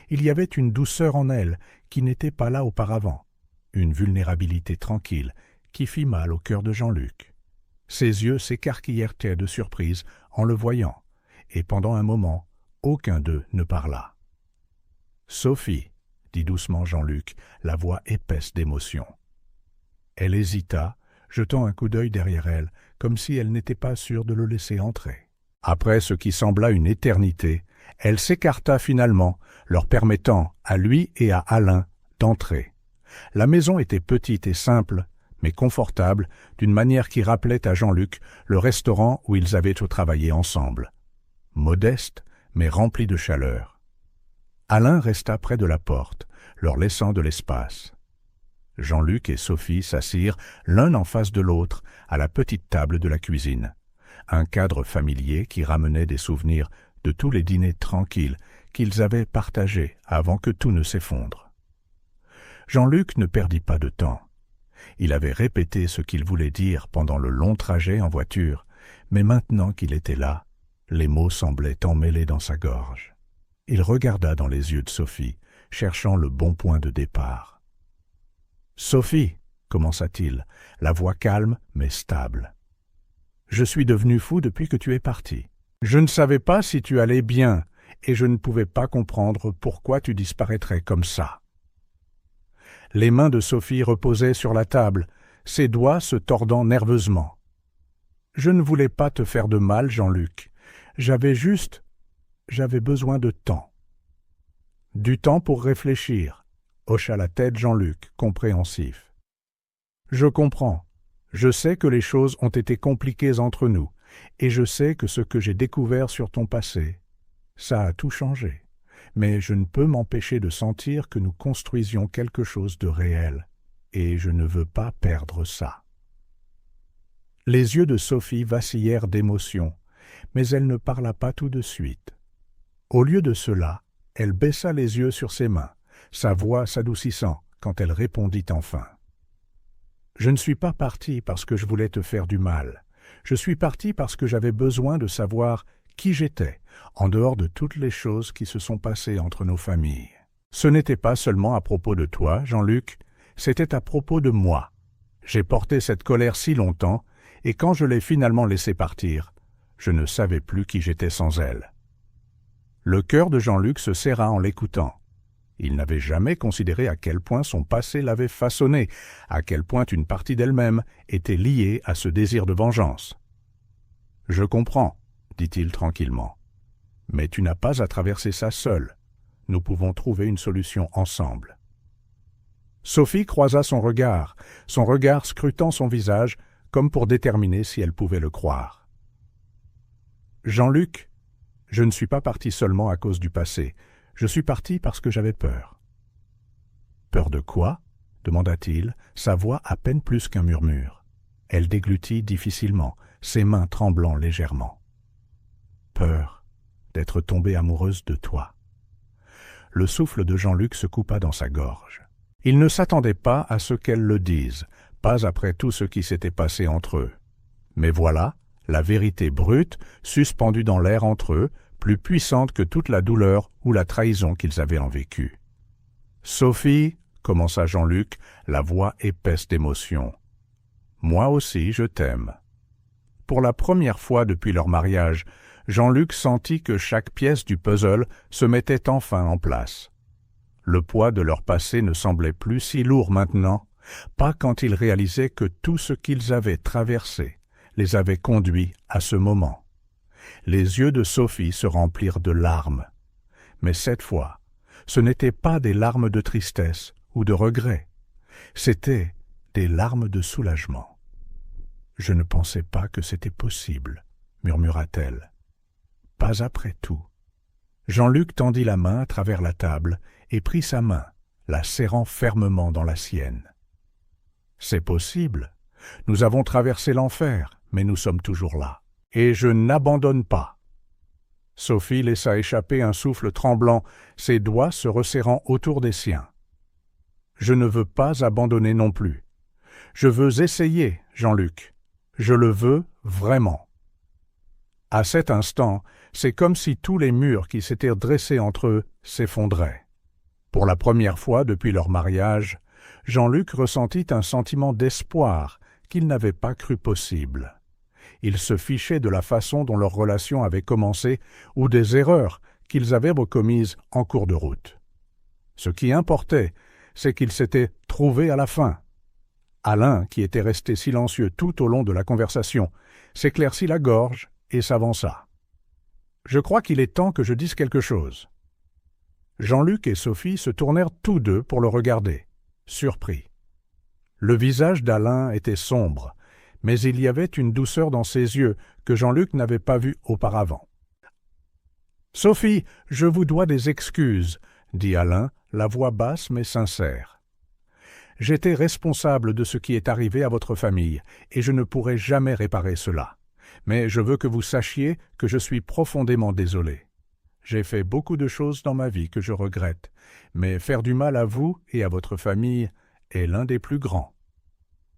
Il y avait une douceur en elle qui n'était pas là auparavant, une vulnérabilité tranquille qui fit mal au cœur de Jean-Luc. Ses yeux s'écarquillèrent de surprise en le voyant, et pendant un moment, aucun d'eux ne parla. « Sophie », dit doucement Jean-Luc, la voix épaisse d'émotion. Elle hésita, jetant un coup d'œil derrière elle, comme si elle n'était pas sûre de le laisser entrer. Après ce qui sembla une éternité, elle s'écarta finalement, leur permettant, à lui et à Alain, d'entrer. La maison était petite et simple, mais confortable, d'une manière qui rappelait à Jean-Luc le restaurant où ils avaient travaillé ensemble. Modeste, mais rempli de chaleur. Alain resta près de la porte, leur laissant de l'espace. Jean-Luc et Sophie s'assirent l'un en face de l'autre à la petite table de la cuisine. Un cadre familier qui ramenait des souvenirs de tous les dîners tranquilles qu'ils avaient partagés avant que tout ne s'effondre. Jean-Luc ne perdit pas de temps. Il avait répété ce qu'il voulait dire pendant le long trajet en voiture, mais maintenant qu'il était là, les mots semblaient emmêlés dans sa gorge. Il regarda dans les yeux de Sophie, cherchant le bon point de départ. « Sophie, » commença-t-il, la voix calme mais stable. « Je suis devenu fou depuis que tu es partie. Je ne savais pas si tu allais bien, et je ne pouvais pas comprendre pourquoi tu disparaîtrais comme ça. » Les mains de Sophie reposaient sur la table, ses doigts se tordant nerveusement. « Je ne voulais pas te faire de mal, Jean-Luc. J'avais besoin de temps. » « Du temps pour réfléchir, » hocha la tête Jean-Luc, compréhensif. « Je comprends. Je sais que les choses ont été compliquées entre nous, et je sais que ce que j'ai découvert sur ton passé, ça a tout changé. Mais je ne peux m'empêcher de sentir que nous construisions quelque chose de réel, et je ne veux pas perdre ça. » Les yeux de Sophie vacillèrent d'émotion, mais elle ne parla pas tout de suite. Au lieu de cela, elle baissa les yeux sur ses mains, sa voix s'adoucissant quand elle répondit enfin. « Je ne suis pas partie parce que je voulais te faire du mal. Je suis partie parce que j'avais besoin de savoir qui j'étais, en dehors de toutes les choses qui se sont passées entre nos familles. Ce n'était pas seulement à propos de toi, Jean-Luc, c'était à propos de moi. J'ai porté cette colère si longtemps, et quand je l'ai finalement laissée partir, je ne savais plus qui j'étais sans elle. » Le cœur de Jean-Luc se serra en l'écoutant. Il n'avait jamais considéré à quel point son passé l'avait façonné, à quel point une partie d'elle-même était liée à ce désir de vengeance. « Je comprends, » dit-il tranquillement. Mais tu n'as pas à traverser ça seule. Nous pouvons trouver une solution ensemble. » Sophie croisa son regard scrutant son visage, comme pour déterminer si elle pouvait le croire. « Jean-Luc, je ne suis pas parti seulement à cause du passé. Je suis parti parce que j'avais peur. »« Peur de quoi ?» demanda-t-il, sa voix à peine plus qu'un murmure. Elle déglutit difficilement, ses mains tremblant légèrement. « Peur d'être tombée amoureuse de toi. » Le souffle de Jean-Luc se coupa dans sa gorge. Il ne s'attendait pas à ce qu'elle le dise, pas après tout ce qui s'était passé entre eux. Mais voilà, la vérité brute, suspendue dans l'air entre eux, plus puissante que toute la douleur ou la trahison qu'ils avaient en vécu. « Sophie, » commença Jean-Luc, la voix épaisse d'émotion. « Moi aussi, je t'aime. » Pour la première fois depuis leur mariage, Jean-Luc sentit que chaque pièce du puzzle se mettait enfin en place. Le poids de leur passé ne semblait plus si lourd maintenant, pas quand ils réalisaient que tout ce qu'ils avaient traversé les avait conduits à ce moment. Les yeux de Sophie se remplirent de larmes. Mais cette fois, ce n'étaient pas des larmes de tristesse ou de regret, c'étaient des larmes de soulagement. « Je ne pensais pas que c'était possible, » murmura-t-elle. « Pas après tout. » Jean-Luc tendit la main à travers la table et prit sa main, la serrant fermement dans la sienne. « C'est possible. Nous avons traversé l'enfer, mais nous sommes toujours là. Et je n'abandonne pas. » Sophie laissa échapper un souffle tremblant, ses doigts se resserrant autour des siens. « Je ne veux pas abandonner non plus. Je veux essayer, Jean-Luc. Je le veux vraiment. » À cet instant, c'est comme si tous les murs qui s'étaient dressés entre eux s'effondraient. Pour la première fois depuis leur mariage, Jean-Luc ressentit un sentiment d'espoir qu'il n'avait pas cru possible. Il se fichait de la façon dont leur relation avait commencé ou des erreurs qu'ils avaient recommises en cours de route. Ce qui importait, c'est qu'ils s'étaient trouvés à la fin. Alain, qui était resté silencieux tout au long de la conversation, s'éclaircit la gorge et s'avança. « Je crois qu'il est temps que je dise quelque chose. » Jean-Luc et Sophie se tournèrent tous deux pour le regarder, surpris. Le visage d'Alain était sombre, mais il y avait une douceur dans ses yeux que Jean-Luc n'avait pas vue auparavant. « Sophie, je vous dois des excuses, » dit Alain, la voix basse mais sincère. « J'étais responsable de ce qui est arrivé à votre famille, et je ne pourrai jamais réparer cela. Mais je veux que vous sachiez que je suis profondément désolé. J'ai fait beaucoup de choses dans ma vie que je regrette, mais faire du mal à vous et à votre famille est l'un des plus grands. »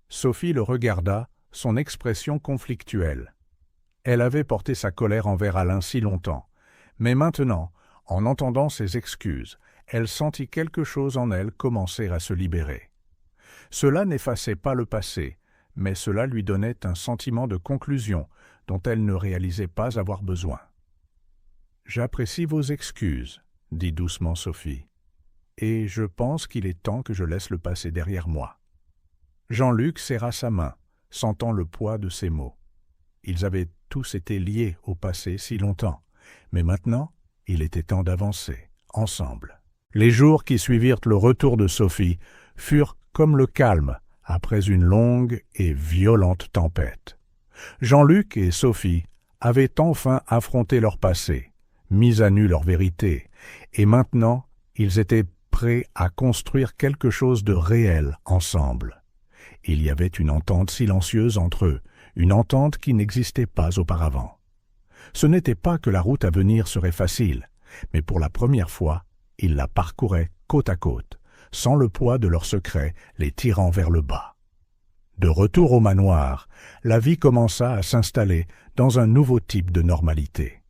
Sophie le regarda, son expression conflictuelle. Elle avait porté sa colère envers Alain si longtemps, mais maintenant, en entendant ses excuses, elle sentit quelque chose en elle commencer à se libérer. Cela n'effaçait pas le passé, mais cela lui donnait un sentiment de conclusion dont elle ne réalisait pas avoir besoin. « J'apprécie vos excuses, » dit doucement Sophie, « et je pense qu'il est temps que je laisse le passé derrière moi. » Jean-Luc serra sa main, sentant le poids de ses mots. Ils avaient tous été liés au passé si longtemps, mais maintenant, il était temps d'avancer, ensemble. Les jours qui suivirent le retour de Sophie furent comme le calme après une longue et violente tempête. Jean-Luc et Sophie avaient enfin affronté leur passé, mis à nu leur vérité, et maintenant ils étaient prêts à construire quelque chose de réel ensemble. Il y avait une entente silencieuse entre eux, une entente qui n'existait pas auparavant. Ce n'était pas que la route à venir serait facile, mais pour la première fois, ils la parcouraient côte à côte, sans le poids de leurs secrets les tirant vers le bas. De retour au manoir, la vie commença à s'installer dans un nouveau type de normalité.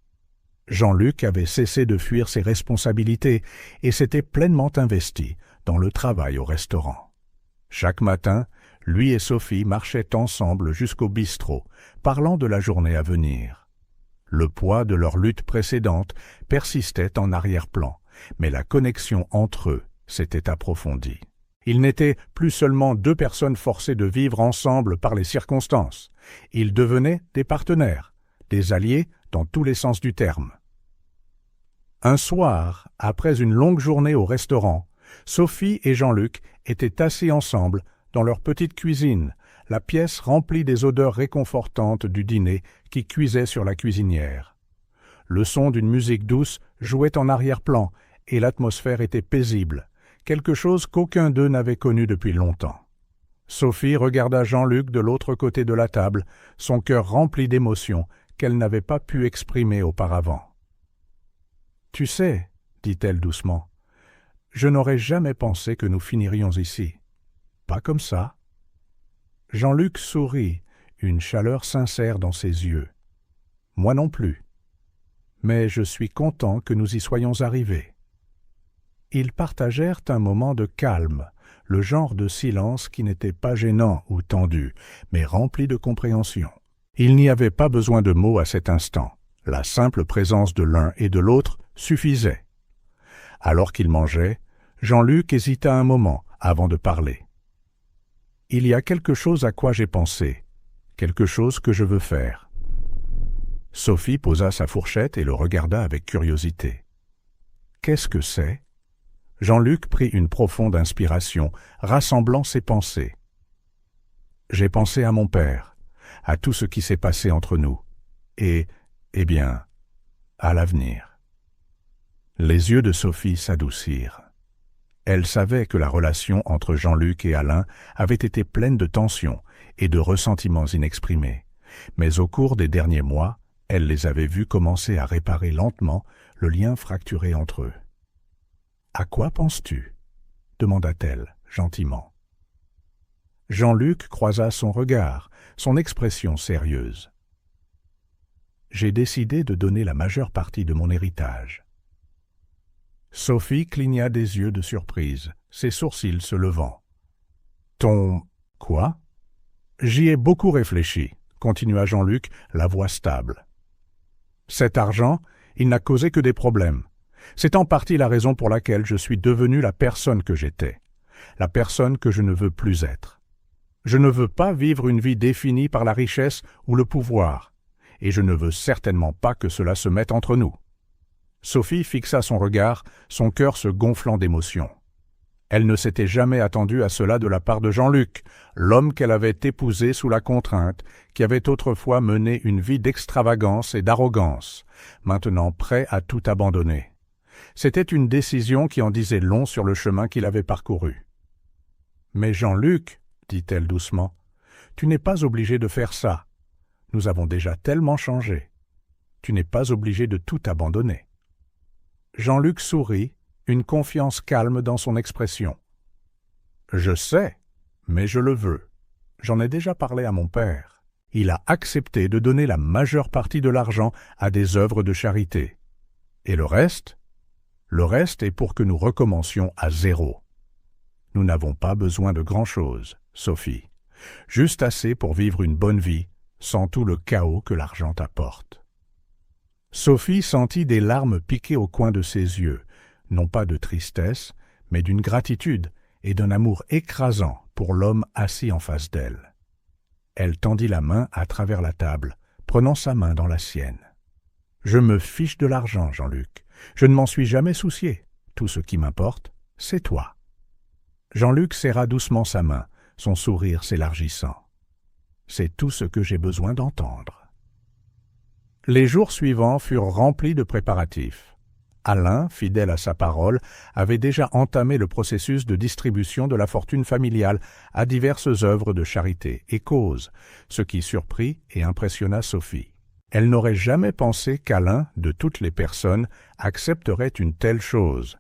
Jean-Luc avait cessé de fuir ses responsabilités et s'était pleinement investi dans le travail au restaurant. Chaque matin, lui et Sophie marchaient ensemble jusqu'au bistrot, parlant de la journée à venir. Le poids de leur lutte précédente persistait en arrière-plan, mais la connexion entre eux s'était approfondie. Ils n'étaient plus seulement deux personnes forcées de vivre ensemble par les circonstances. Ils devenaient des partenaires, des alliés dans tous les sens du terme. Un soir, après une longue journée au restaurant, Sophie et Jean-Luc étaient assis ensemble dans leur petite cuisine, la pièce remplie des odeurs réconfortantes du dîner qui cuisait sur la cuisinière. Le son d'une musique douce jouait en arrière-plan et l'atmosphère était paisible, quelque chose qu'aucun d'eux n'avait connu depuis longtemps. Sophie regarda Jean-Luc de l'autre côté de la table, son cœur rempli d'émotions qu'elle n'avait pas pu exprimer auparavant. « Tu sais, dit-elle doucement, je n'aurais jamais pensé que nous finirions ici. Pas comme ça. » Jean-Luc sourit, une chaleur sincère dans ses yeux. « Moi non plus. Mais je suis content que nous y soyons arrivés. » Ils partagèrent un moment de calme, le genre de silence qui n'était pas gênant ou tendu, mais rempli de compréhension. Il n'y avait pas besoin de mots à cet instant. La simple présence de l'un et de l'autre suffisait. Alors qu'ils mangeaient, Jean-Luc hésita un moment avant de parler. « Il y a quelque chose à quoi j'ai pensé, quelque chose que je veux faire. » Sophie posa sa fourchette et le regarda avec curiosité. « Qu'est-ce que c'est ?» Jean-Luc prit une profonde inspiration, rassemblant ses pensées. « J'ai pensé à mon père, à tout ce qui s'est passé entre nous, et, eh bien, à l'avenir. » Les yeux de Sophie s'adoucirent. Elle savait que la relation entre Jean-Luc et Alain avait été pleine de tensions et de ressentiments inexprimés, mais au cours des derniers mois, elle les avait vus commencer à réparer lentement le lien fracturé entre eux. « À quoi penses-tu » demanda-t-elle gentiment. Jean-Luc croisa son regard, son expression sérieuse. « J'ai décidé de donner la majeure partie de mon héritage. » Sophie cligna des yeux de surprise, ses sourcils se levant. « Ton... quoi » ? « J'y ai beaucoup réfléchi, » continua Jean-Luc, la voix stable. « Cet argent, il n'a causé que des problèmes. C'est en partie la raison pour laquelle je suis devenu la personne que j'étais, la personne que je ne veux plus être. Je ne veux pas vivre une vie définie par la richesse ou le pouvoir, et je ne veux certainement pas que cela se mette entre nous. » Sophie fixa son regard, son cœur se gonflant d'émotion. Elle ne s'était jamais attendue à cela de la part de Jean-Luc, l'homme qu'elle avait épousé sous la contrainte, qui avait autrefois mené une vie d'extravagance et d'arrogance, maintenant prêt à tout abandonner. C'était une décision qui en disait long sur le chemin qu'il avait parcouru. « Mais Jean-Luc, dit-elle doucement, tu n'es pas obligé de faire ça. Nous avons déjà tellement changé. Tu n'es pas obligé de tout abandonner. » Jean-Luc sourit, une confiance calme dans son expression. « Je sais, mais je le veux. J'en ai déjà parlé à mon père. Il a accepté de donner la majeure partie de l'argent à des œuvres de charité. Et le reste ? Le reste est pour que nous recommencions à zéro. Nous n'avons pas besoin de grand-chose, Sophie. Juste assez pour vivre une bonne vie, sans tout le chaos que l'argent apporte. » Sophie sentit des larmes piquer au coin de ses yeux, non pas de tristesse, mais d'une gratitude et d'un amour écrasant pour l'homme assis en face d'elle. Elle tendit la main à travers la table, prenant sa main dans la sienne. « Je me fiche de l'argent, Jean-Luc. Je ne m'en suis jamais soucié. Tout ce qui m'importe, c'est toi. » Jean-Luc serra doucement sa main, son sourire s'élargissant. « C'est tout ce que j'ai besoin d'entendre. » Les jours suivants furent remplis de préparatifs. Alain, fidèle à sa parole, avait déjà entamé le processus de distribution de la fortune familiale à diverses œuvres de charité et causes, ce qui surprit et impressionna Sophie. Elle n'aurait jamais pensé qu'Alain, de toutes les personnes, accepterait une telle chose,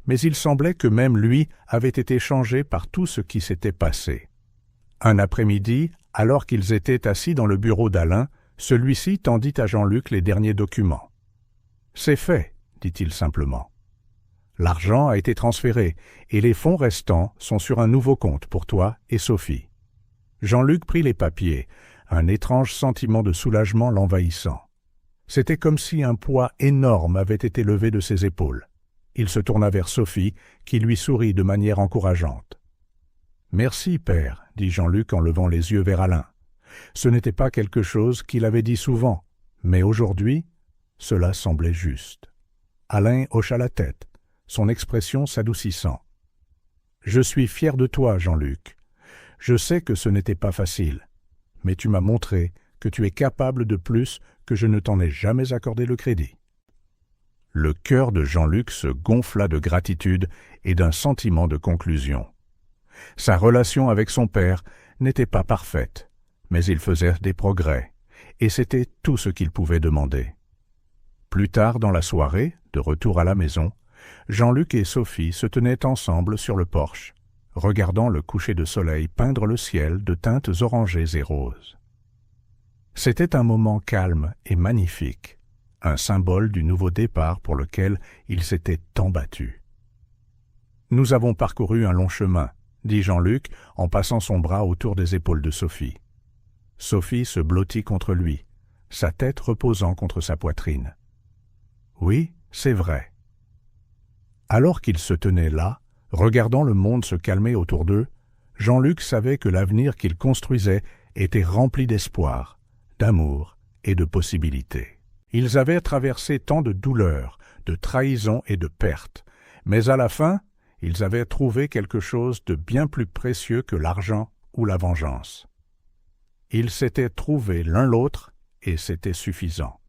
mais il semblait que même lui avait été changé par tout ce qui s'était passé. Un après-midi, alors qu'ils étaient assis dans le bureau d'Alain, celui-ci tendit à Jean-Luc les derniers documents. « C'est fait, » dit-il simplement. « L'argent a été transféré et les fonds restants sont sur un nouveau compte pour toi et Sophie. » Jean-Luc prit les papiers, un étrange sentiment de soulagement l'envahissant. C'était comme si un poids énorme avait été levé de ses épaules. Il se tourna vers Sophie, qui lui sourit de manière encourageante. « Merci, père, » dit Jean-Luc en levant les yeux vers Alain. Ce n'était pas quelque chose qu'il avait dit souvent, mais aujourd'hui, cela semblait juste. Alain hocha la tête, son expression s'adoucissant. « Je suis fier de toi, Jean-Luc. Je sais que ce n'était pas facile, mais tu m'as montré que tu es capable de plus que je ne t'en ai jamais accordé le crédit. » Le cœur de Jean-Luc se gonfla de gratitude et d'un sentiment de conclusion. Sa relation avec son père n'était pas parfaite, mais il faisait des progrès, et c'était tout ce qu'il pouvait demander. Plus tard dans la soirée, de retour à la maison, Jean-Luc et Sophie se tenaient ensemble sur le porche, regardant le coucher de soleil peindre le ciel de teintes orangées et roses. C'était un moment calme et magnifique, un symbole du nouveau départ pour lequel il s'était tant battu. « Nous avons parcouru un long chemin, » dit Jean-Luc en passant son bras autour des épaules de Sophie. Sophie se blottit contre lui, sa tête reposant contre sa poitrine. « Oui, c'est vrai. » Alors qu'ils se tenaient là, regardant le monde se calmer autour d'eux, Jean-Luc savait que l'avenir qu'ils construisaient était rempli d'espoir, d'amour et de possibilités. Ils avaient traversé tant de douleurs, de trahisons et de pertes, mais à la fin, ils avaient trouvé quelque chose de bien plus précieux que l'argent ou la vengeance. Ils s'étaient trouvés l'un l'autre et c'était suffisant.